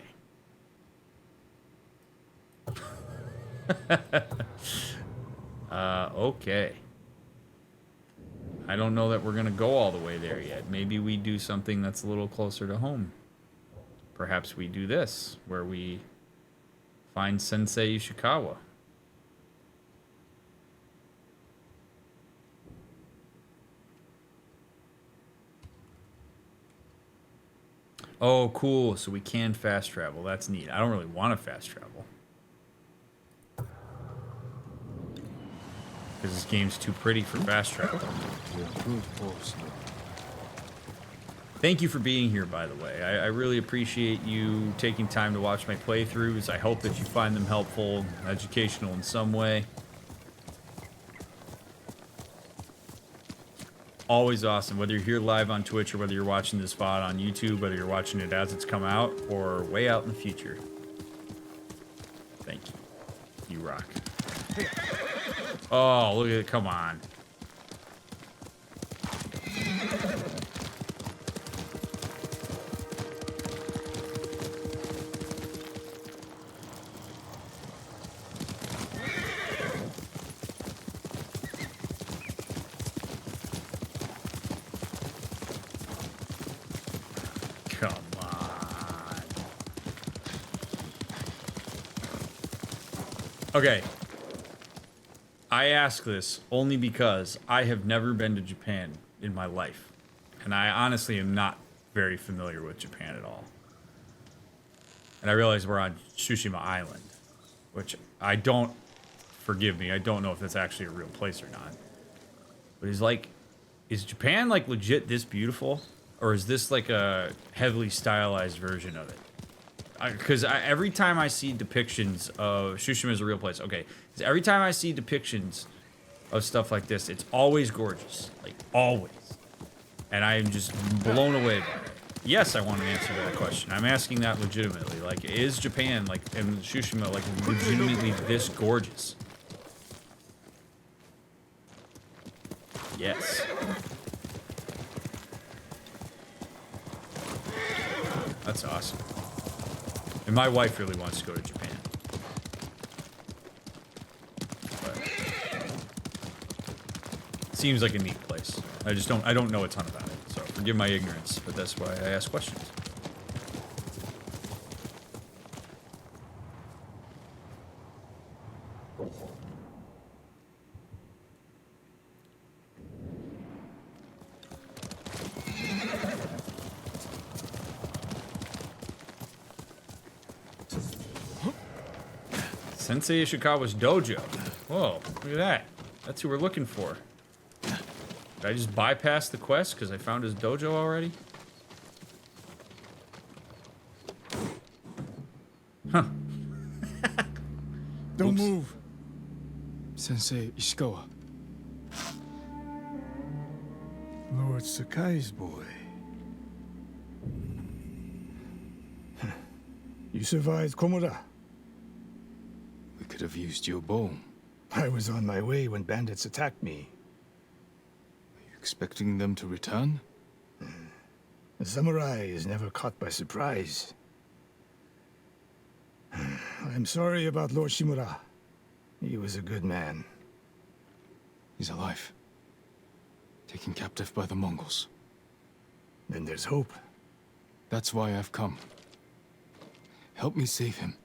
Okay. I don't know that we're going to go all the way there yet. Maybe we do something that's a little closer to home. Perhaps we do this, where we find Sensei Ishikawa. Oh, cool. So we can fast travel. That's neat. I don't really want to fast travel. Because this game's too pretty for fast travel. Thank you for being here, by the way. I really appreciate you taking time to watch my playthroughs. I hope that you find them helpful, educational in some way. Always awesome, whether you're here live on Twitch or whether you're watching this VOD on YouTube, whether you're watching it as it's come out or way out in the future. Thank you. You rock. Oh, look at it. Come on. Come on. Okay. I ask this only because I have never been to Japan in my life. And I honestly am not very familiar with Japan at all. And I realize we're on Tsushima Island, which I don't, forgive me, I don't know if that's actually a real place or not. But is Japan like legit this beautiful? Or is this like a heavily stylized version of it? because every time I see depictions of Tsushima as a real place, okay, 'cause every time I see depictions of stuff like this, it's always gorgeous, like always, and I am just blown away by it. Yes, I want an answer to that question. I'm asking that legitimately. Like, is Japan, like, and Tsushima, like, legitimately this gorgeous? Yes. That's awesome. And my wife really wants to go to Japan. But it seems like a neat place. I don't know a ton about it. So forgive my ignorance, but that's why I ask questions. Sensei Ishikawa's dojo. Whoa, look at that. That's who we're looking for. Did I just bypass the quest because I found his dojo already? Huh. Don't move. Sensei Ishikawa. Lord Sakai's boy. You survived Komura. We could have used your bow. I was on my way when bandits attacked me. Are you expecting them to return? A samurai is never caught by surprise. I'm sorry about Lord Shimura. He was a good man. He's alive. Taken captive by the Mongols. Then there's hope. That's why I've come. Help me save him.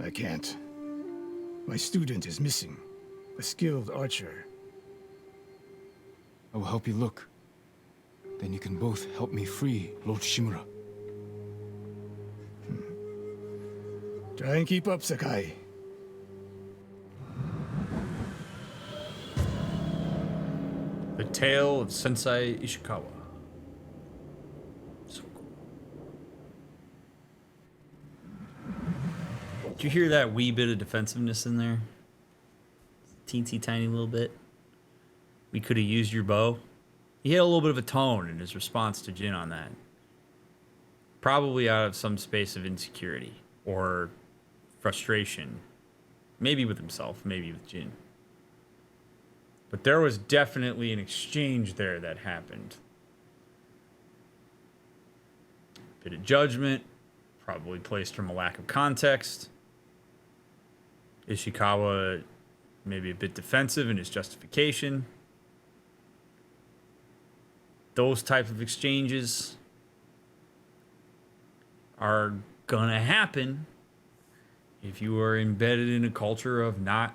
I can't. My student is missing. A skilled archer. I will help you look. Then you can both help me free Lord Shimura. Try and keep up, Sakai. The Tale of Sensei Ishikawa. So cool. Did you hear that wee bit of defensiveness in there? Teensy tiny little bit. We could have used your bow. He had a little bit of a tone in his response to Jin on that. Probably out of some space of insecurity or frustration. Maybe with himself, maybe with Jin. But there was definitely an exchange there that happened. Bit of judgment, probably placed from a lack of context. Ishikawa maybe a bit defensive in his justification. Those type of exchanges are gonna happen if you are embedded in a culture of not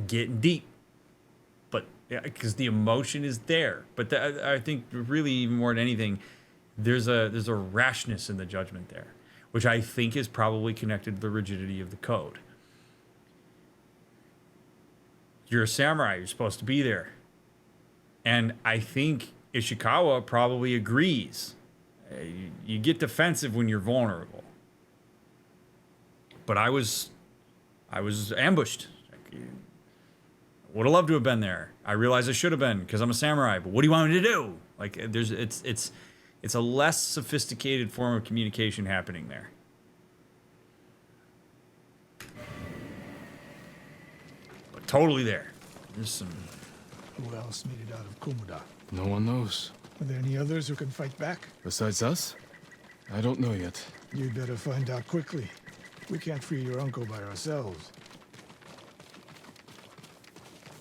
getting deep. But because the emotion is there. But I think really even more than anything, there's a rashness in the judgment there, which I think is probably connected to the rigidity of the code. You're a samurai, you're supposed to be there. And I think Ishikawa probably agrees. You get defensive when you're vulnerable. But I was ambushed. Would have loved to have been there. I realize I should have been because I'm a samurai. But what do you want me to do? Like it's a less sophisticated form of communication happening there. But totally there. There's some. Who else made it out of Komura? No one knows. Are there any others who can fight back? Besides us? I don't know yet. You'd better find out quickly. We can't free your uncle by ourselves.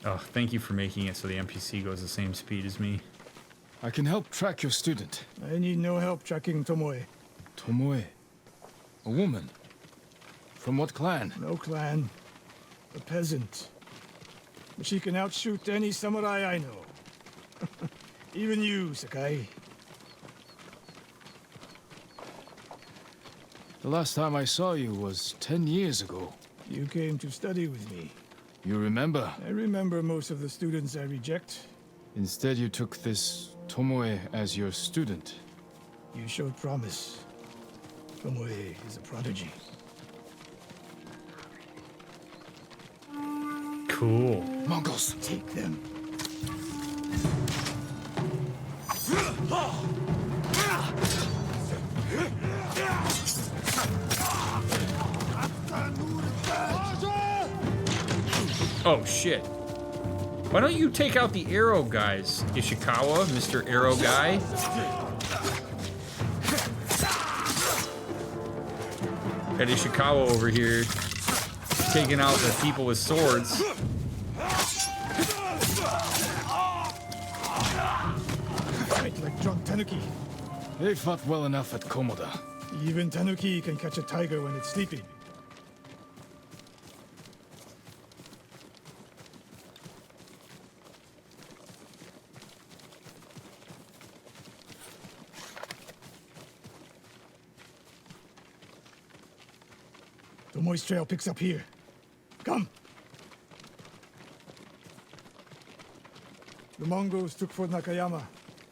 Oh, thank you for making it so the NPC goes the same speed as me. I can help track your student. I need no help tracking Tomoe. Tomoe. A woman. From what clan? No clan. A peasant. But she can outshoot any samurai I know. Even you, Sakai. The last time I saw you was 10 years ago. You came to study with me. You remember? I remember most of the students I reject. Instead, you took this Tomoe as your student. You showed promise. Tomoe is a prodigy. Cool. Mongols! Take them. Oh shit. Why don't you take out the arrow guys, Ishikawa, Mr. Arrow Guy? Got Ishikawa over here taking out the people with swords. Fight like drunk tanuki. They fought well enough at Komoda. Even tanuki can catch a tiger when it's sleeping. Tomoe's trail picks up here. Come! The Mongols took Fort Nakayama.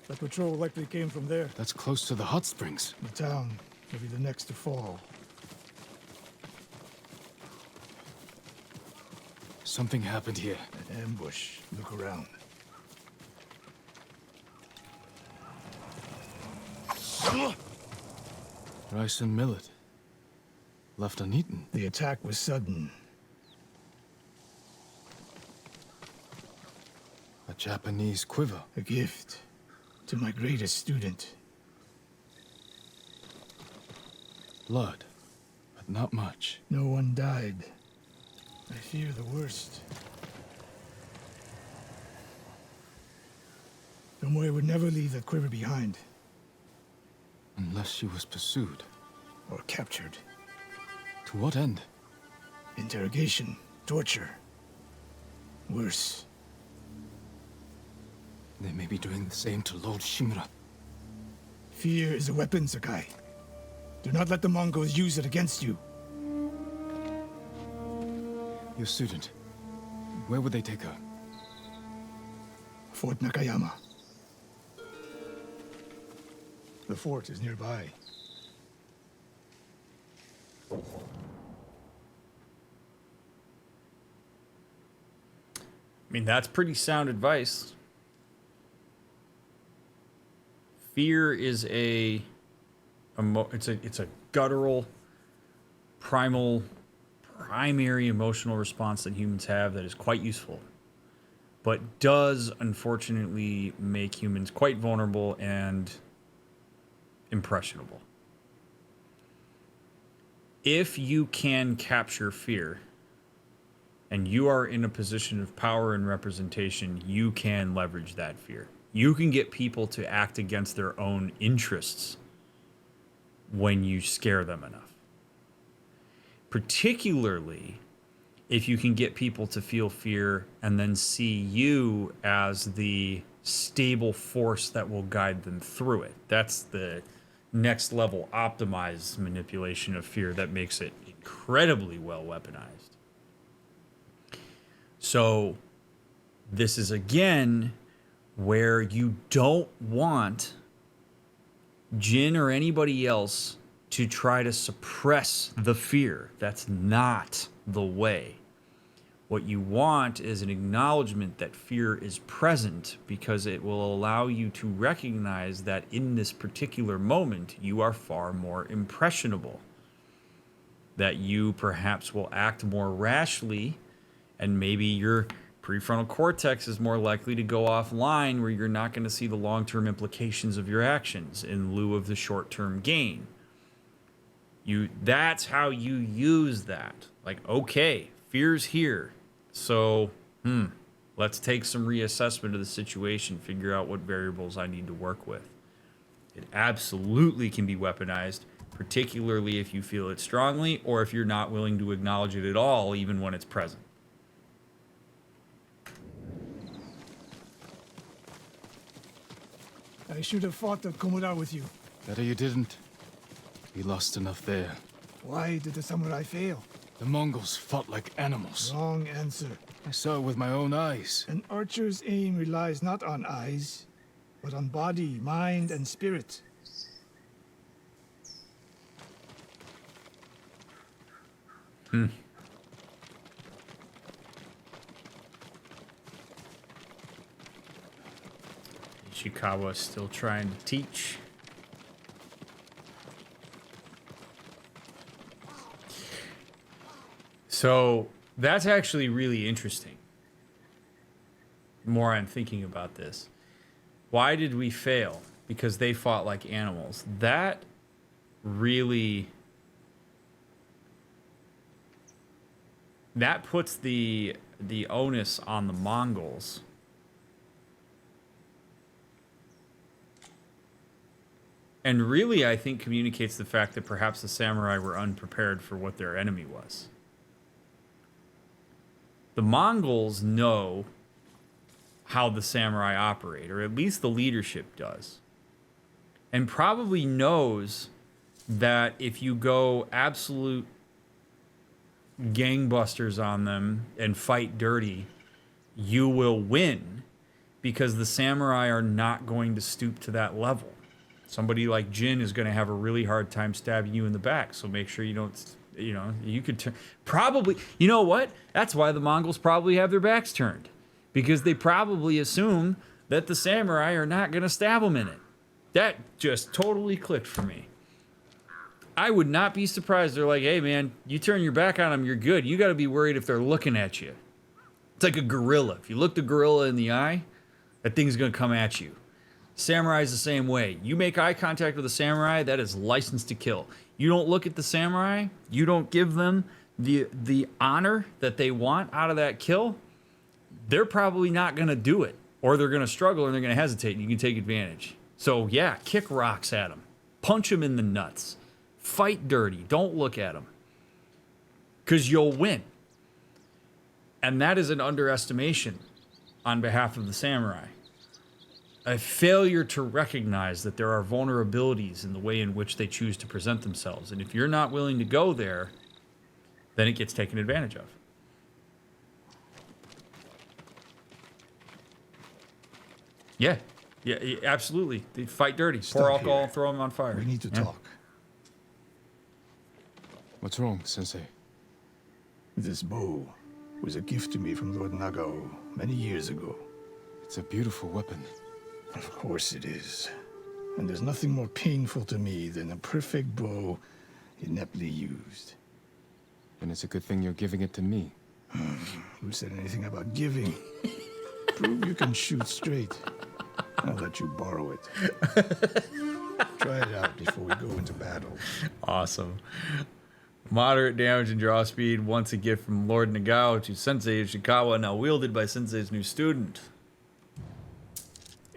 The patrol likely came from there. That's close to the hot springs. The town will be the next to fall. Something happened here. An ambush. Look around. Rice and millet. Left uneaten. The attack was sudden. A Japanese quiver. A gift to my greatest student. Blood, but not much. No one died. I fear the worst. Tomoe would never leave that quiver behind. Unless she was pursued. Or captured. To what end? Interrogation. Torture. Worse. They may be doing the same to Lord Shimura. Fear is a weapon, Sakai. Do not let the Mongols use it against you. Your student. Where would they take her? Fort Nakayama. The fort is nearby. I mean, that's pretty sound advice. Fear is it's a guttural, primary emotional response that humans have that is quite useful, but does unfortunately make humans quite vulnerable and impressionable. If you can capture fear, and you are in a position of power and representation, you can leverage that fear. You can get people to act against their own interests when you scare them enough. Particularly if you can get people to feel fear and then see you as the stable force that will guide them through it. That's the next level optimized manipulation of fear that makes it incredibly well weaponized. So this is again where you don't want Jin or anybody else to try to suppress the fear. That's not the way. What you want is an acknowledgement that fear is present, because it will allow you to recognize that in this particular moment you are far more impressionable, that you perhaps will act more rashly, and maybe your prefrontal cortex is more likely to go offline, where you're not going to see the long-term implications of your actions in lieu of the short-term gain. That's how you use that. Like, okay, fear's here. So, let's take some reassessment of the situation, figure out what variables I need to work with. It absolutely can be weaponized, particularly if you feel it strongly, or if you're not willing to acknowledge it at all, even when it's present. I should have fought at Komoda with you. Better you didn't. We lost enough there. Why did the samurai fail? The Mongols fought like animals. Wrong answer. I saw it with my own eyes. An archer's aim relies not on eyes, but on body, mind, and spirit. Ishikawa still trying to teach. So that's actually really interesting. The more I'm thinking about this. Why did we fail? Because they fought like animals. That really... that puts the onus on the Mongols. And really, I think, communicates the fact that perhaps the samurai were unprepared for what their enemy was. The Mongols know how the samurai operate, or at least the leadership does. And probably knows that if you go absolute gangbusters on them and fight dirty, you will win, because the samurai are not going to stoop to that level. Somebody like Jin is going to have a really hard time stabbing you in the back, so make sure you don't, you know, you could turn, probably, you know what? That's why the Mongols probably have their backs turned, because they probably assume that the samurai are not going to stab them in it. That just totally clicked for me. I would not be surprised. They're like, hey man, you turn your back on them, you're good. You got to be worried if they're looking at you. It's like a gorilla. If you look the gorilla in the eye, that thing's going to come at you. Samurai's the same way. You make eye contact with a samurai, that is license to kill. You don't look at the samurai, you don't give them the honor that they want out of that kill, they're probably not going to do it. Or they're going to struggle and they're going to hesitate, and you can take advantage. So yeah, kick rocks at them. Punch them in the nuts. Fight dirty. Don't look at them. Because you'll win. And that is an underestimation on behalf of the samurai. A failure to recognize that there are vulnerabilities in the way in which they choose to present themselves. And if you're not willing to go there, then it gets taken advantage of. Yeah, absolutely. They fight dirty. Pour alcohol, throw them on fire. We need to talk. What's wrong, Sensei? This bow was a gift to me from Lord Nagao many years ago. It's a beautiful weapon. Of course it is. And there's nothing more painful to me than a perfect bow ineptly used. And it's a good thing you're giving it to me. Who said anything about giving? Prove you can shoot straight. I'll let you borrow it. Try it out before we go into battle. Awesome. Moderate damage and draw speed. Once a gift from Lord Nagao to Sensei Ishikawa, now wielded by Sensei's new student.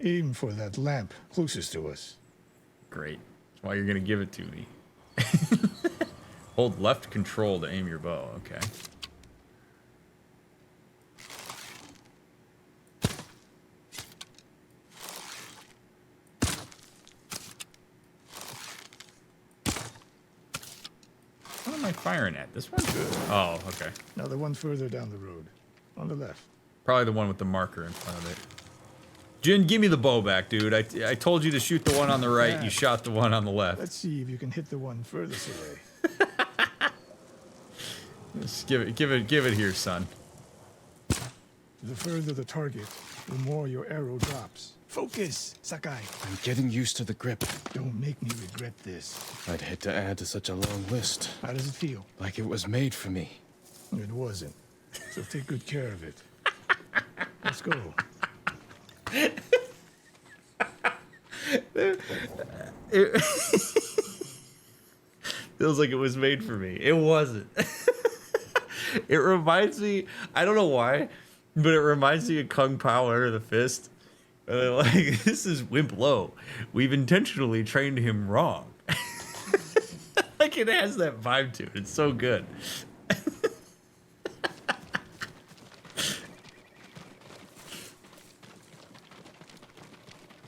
Aim for that lamp closest to us. Great. That's why you're going to give it to me. Hold left control to aim your bow. Okay. What am I firing at? This one? Oh, okay. Now the one further down the road. On the left. Probably the one with the marker in front of it. Jin, give me the bow back, dude. I told you to shoot the one on the right. You shot the one on the left. Let's see if you can hit the one furthest away. Just give it here, son. The further the target, the more your arrow drops. Focus, Sakai. I'm getting used to the grip. Don't make me regret this. I'd hate to add to such a long list. How does it feel? Like it was made for me. It wasn't. So take good care of it. Let's go. It feels like it was made for me. It wasn't. It reminds me, I don't know why, but it reminds me of Kung Pao Under the Fist. Like, this is Wimp Lo. We've intentionally trained him wrong. Like, it has that vibe to it. It's so good.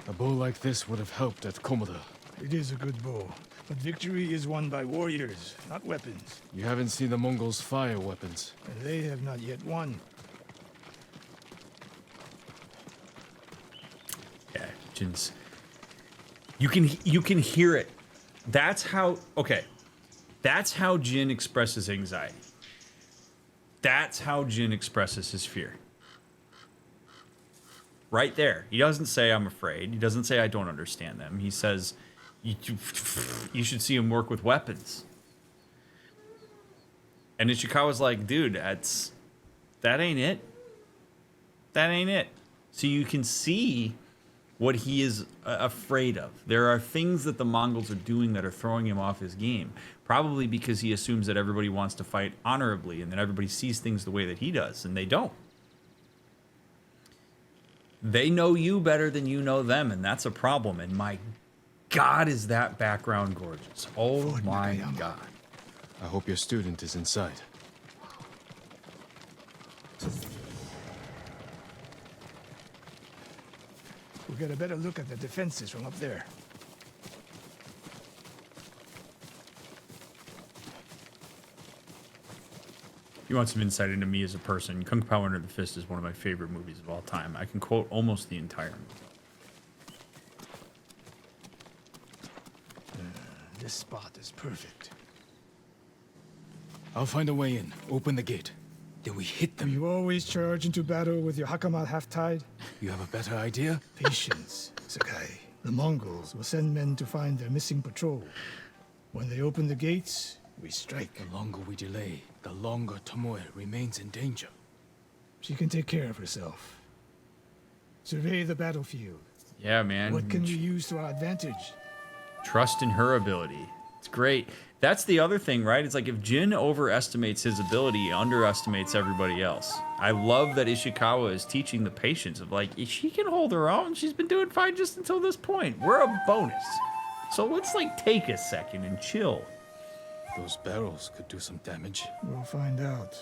A bow like this would have helped at Komoda. It is a good bow, but victory is won by warriors, not weapons. You haven't seen the Mongols fire weapons. And they have not yet won. Yeah, Jin's. You can hear it. That's how Jin expresses anxiety. That's how Jin expresses his fear. Right there. He doesn't say, I'm afraid. He doesn't say, I don't understand them. He says, you should see him work with weapons. And Ishikawa's like, dude, that ain't it. That ain't it. So you can see what he is afraid of. There are things that the Mongols are doing that are throwing him off his game. Probably because he assumes that everybody wants to fight honorably and that everybody sees things the way that he does, and they don't. They know you better than you know them, and that's a problem. And my God, is that background gorgeous. Oh my God. I hope your student is inside. We'll get a better look at the defenses from up there. If you want some insight into me as a person, Kung Pao Under the Fist is one of my favorite movies of all time. I can quote almost the entire movie. This spot is perfect. I'll find a way in. Open the gate. Then we hit them. You always charge into battle with your hakama half-tied? You have a better idea? Patience, Sakai. The Mongols will send men to find their missing patrol. When they open the gates, we strike. The longer we delay, the longer Tomoe remains in danger. She can take care of herself. Survey the battlefield. Yeah, man. What can we use to our advantage? Trust in her ability. It's great. That's the other thing, right? It's like if Jin overestimates his ability, he underestimates everybody else. I love that Ishikawa is teaching the patience of like, if she can hold her own, she's been doing fine just until this point. We're a bonus. So let's like take a second and chill. Those barrels could do some damage. We'll find out.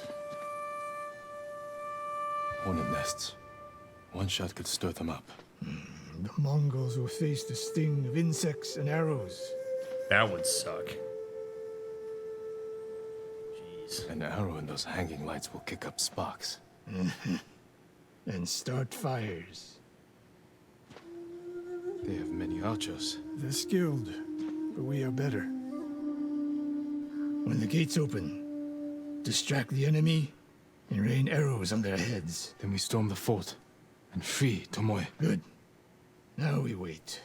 Hornet nests. One shot could stir them up. The Mongols will face the sting of insects and arrows. That would suck. Jeez. An arrow in those hanging lights will kick up sparks. And start fires. They have many archers. They're skilled, but we are better. When the gates open, distract the enemy and rain arrows on their heads. Then we storm the fort and free Tomoe. Good. Now we wait.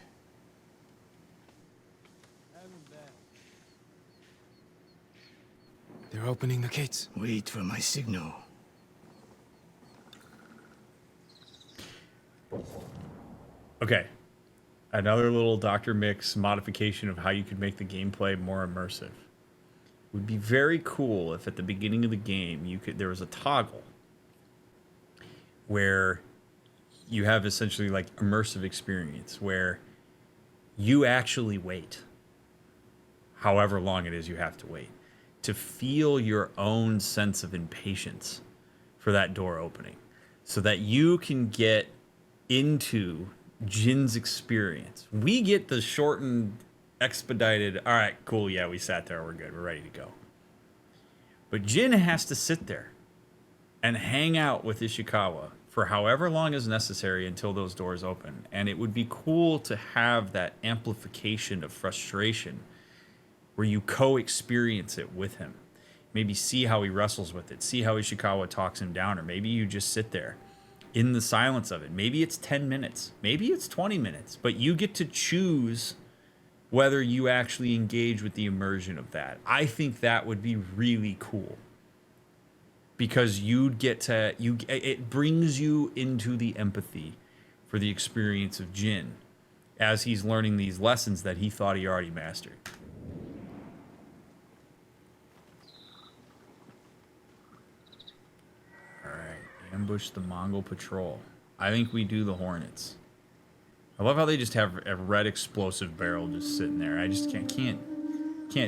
They're opening the gates. Wait for my signal. Okay. Another little DrMick modification of how you could make the gameplay more immersive. Would be very cool if at the beginning of the game there was a toggle where you have essentially like immersive experience where you actually wait however long it is you have to wait to feel your own sense of impatience for that door opening so that you can get into Jin's experience. We get the shortened, expedited, all right, cool, yeah, we sat there, we're good, we're ready to go. But Jin has to sit there and hang out with Ishikawa for however long is necessary until those doors open. And it would be cool to have that amplification of frustration where you co-experience it with him. Maybe see how he wrestles with it, see how Ishikawa talks him down, or maybe you just sit there in the silence of it. Maybe it's 10 minutes, maybe it's 20 minutes, but you get to choose whether you actually engage with the immersion of that. I think that would be really cool because you'd get to, it brings you into the empathy for the experience of Jin as he's learning these lessons that he thought he already mastered. All right, ambush the Mongol patrol. I think we do the Hornets. I love how they just have a red explosive barrel just sitting there. I just can't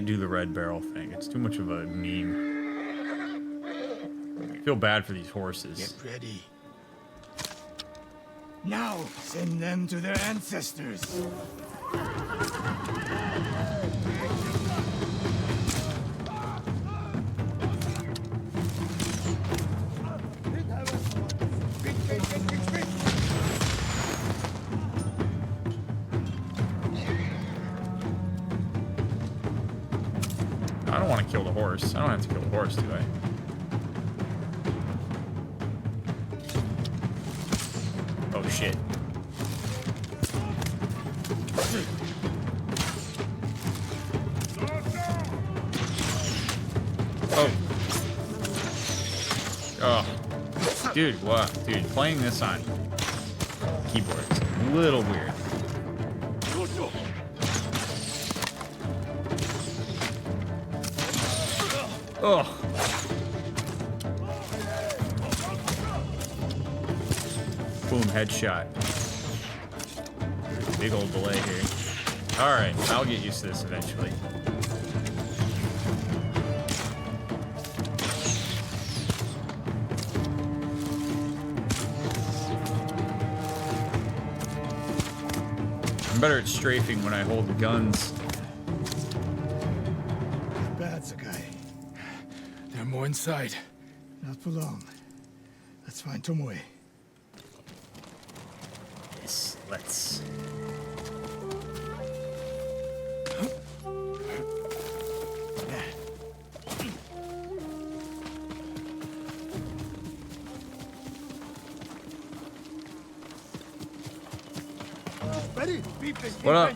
do the red barrel thing. It's too much of a meme. I feel bad for these horses. Get ready. Now, send them to their ancestors. I don't want to kill the horse. I don't have to kill the horse, do I? Oh shit. Oh. Oh. Dude, what? Dude, playing this on keyboard is a little weird. Oh. Boom, headshot. Big old delay here. Alright, I'll get used to this eventually. I'm better at strafing when I hold the guns. Not bad, Sakai. There are more inside. Not for long. Let's find Tomoe. Yes, let's. What up?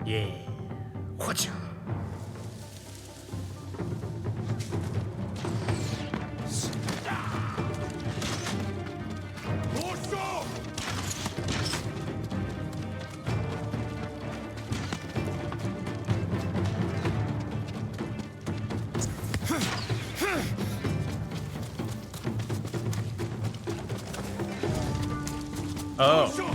Yeah. Whatcha? Oh.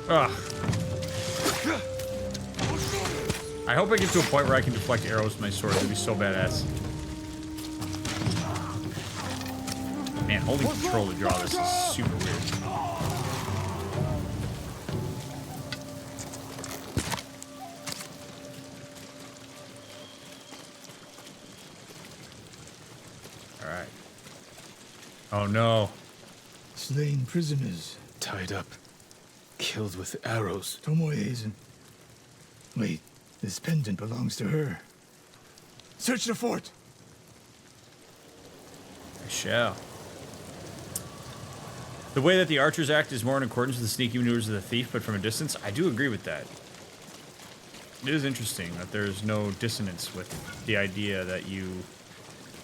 Ugh. I hope I get to a point where I can deflect arrows with my sword. That'd be so badass. Man, holding control to draw this is super weird. Alright. Oh no. Slain prisoners. Tied up. Killed with arrows. Tomoe isn't. Wait, this pendant belongs to her. Search the fort! I shall. The way that the archers act is more in accordance with the sneaky maneuvers of the thief, but from a distance, I do agree with that. It is interesting that there's no dissonance with the idea that you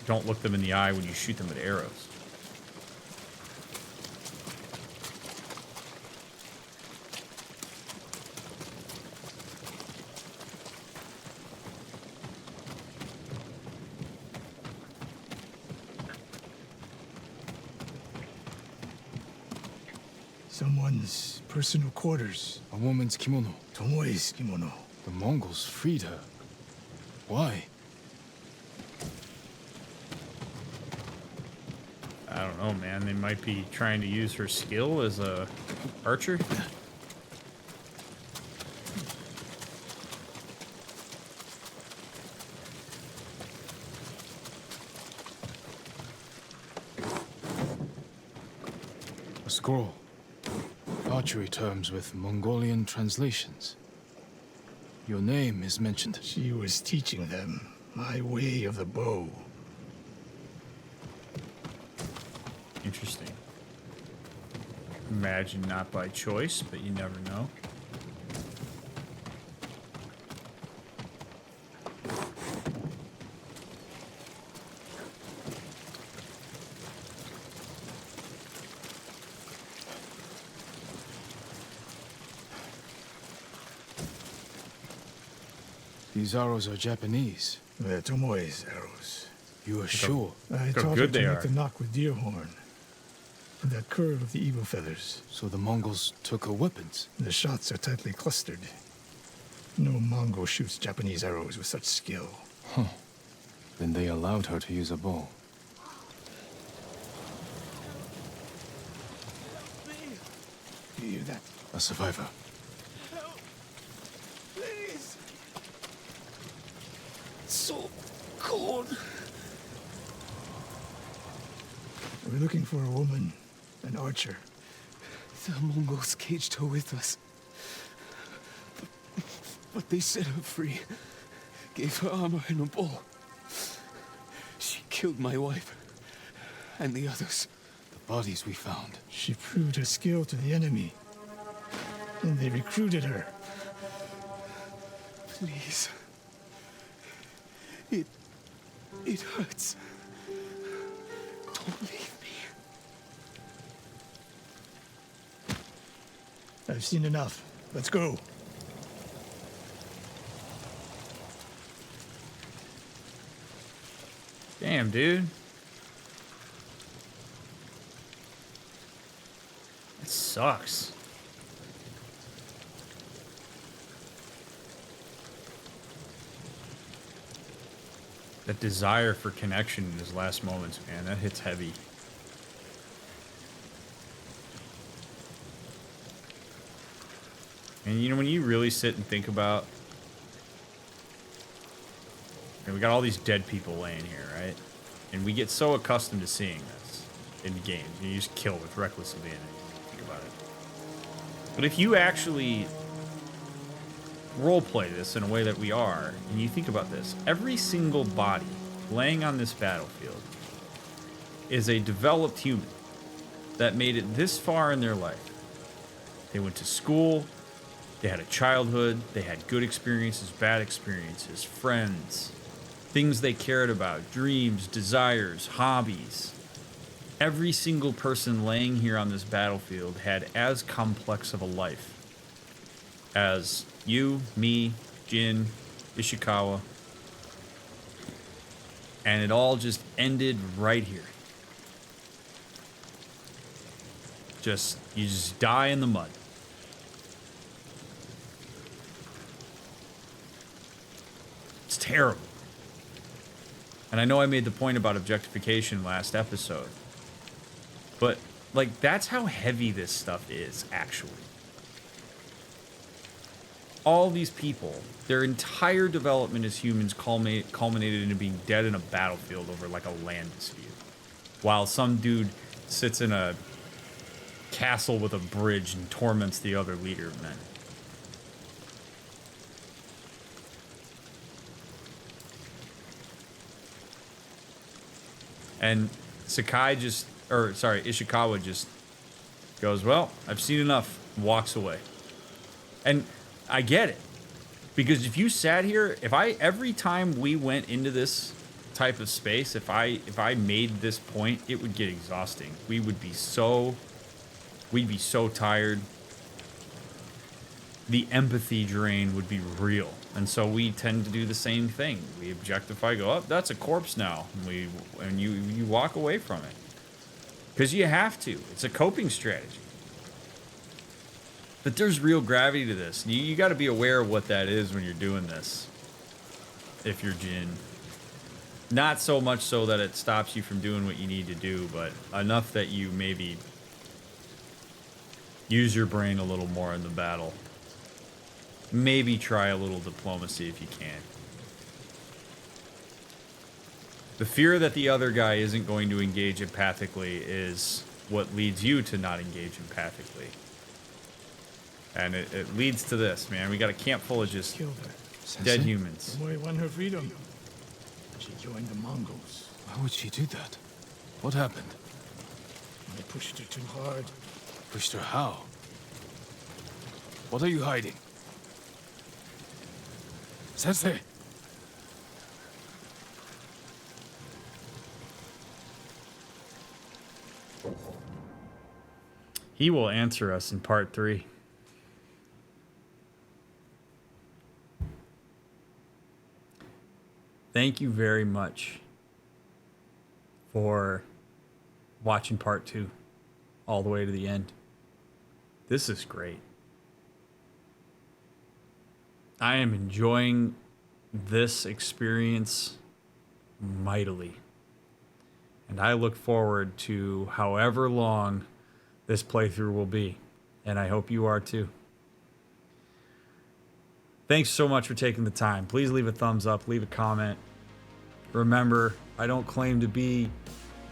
don't look them in the eye when you shoot them with arrows. Someone's personal quarters. A woman's kimono. Tomoe's kimono. The Mongols freed her. Why? I don't know, man. They might be trying to use her skill as a archer. A scroll. Archery terms with Mongolian translations. Your name is mentioned. She was teaching them my way of the bow. Interesting. Imagine not by choice, but you never know. These arrows are Japanese. They're Tomoe's arrows. You are sure? I how taught her good to they make are. the knock with deer horn. And that curve of the eagle feathers. So the Mongols took her weapons. The shots are tightly clustered. No Mongol shoots Japanese arrows with such skill. Then they allowed her to use a bow. Do you hear that? A survivor. Please! So cold. We're looking for a woman, an archer. The Mongols caged her with us. But they set her free. Gave her armor and a bow. She killed my wife. And the others. The bodies we found. She proved her skill to the enemy. And they recruited her. Please. It hurts. Don't leave me. I've seen enough. Let's go. Damn, dude. It sucks. That desire for connection in his last moments, man, that hits heavy. And you know, when you really sit and think about, and we got all these dead people laying here, right? And we get so accustomed to seeing this in games. You just kill with reckless abandon. Think about it. But if you actually roleplay this in a way that we are, and you think about this, every single body laying on this battlefield is a developed human that made it this far in their life. They went to school, they had a childhood, they had good experiences, bad experiences, friends, things they cared about, dreams, desires, hobbies. Every single person laying here on this battlefield had as complex of a life as you, me, Jin, Ishikawa. And it all just ended right here. You just die in the mud. It's terrible. And I know I made the point about objectification last episode. But, like, that's how heavy this stuff is, actually. All these people, their entire development as humans culminated into being dead in a battlefield over, like, a land dispute. While some dude sits in a castle with a bridge and torments the other leader of men. And Ishikawa just goes, well, I've seen enough, and walks away. And I get it. Because if you sat here, every time we went into this type of space, if I made this point, it would get exhausting. We'd be so tired. The empathy drain would be real. And so we tend to do the same thing. We objectify, go, oh, that's a corpse now. And you walk away from it. Because you have to. It's a coping strategy. But there's real gravity to this. You got to be aware of what that is when you're doing this. If you're Jin. Not so much so that it stops you from doing what you need to do, but enough that you maybe use your brain a little more in the battle. Maybe try a little diplomacy if you can. The fear that the other guy isn't going to engage empathically is what leads you to not engage empathically. And it leads to this, man. We got a camp full of just Killed her. Sensei? dead humans. Tomoe won her freedom. She joined the Mongols. Why would she do that? What happened? They pushed her too hard. Pushed her how? What are you hiding? Sensei! He will answer us in part 3. thank you very much for watching part 2 all the way to the end. This is great. I am enjoying this experience mightily. And I look forward to however long this playthrough will be. And I hope you are too. Thanks so much for taking the time. Please leave a thumbs up, leave a comment. Remember, I don't claim to be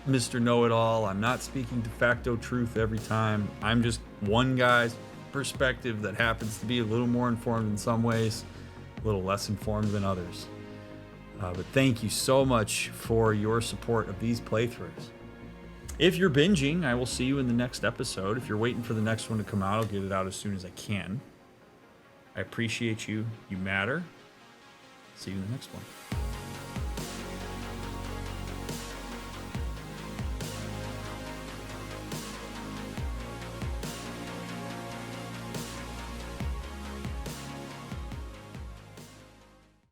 Mr. Know-It-All. I'm not speaking de facto truth every time. I'm just one guy's perspective that happens to be a little more informed in some ways, a little less informed than others. But thank you so much for your support of these playthroughs. If you're binging, I will see you in the next episode. If you're waiting for the next one to come out, I'll get it out as soon as I can. I appreciate you. You matter. See you in the next one.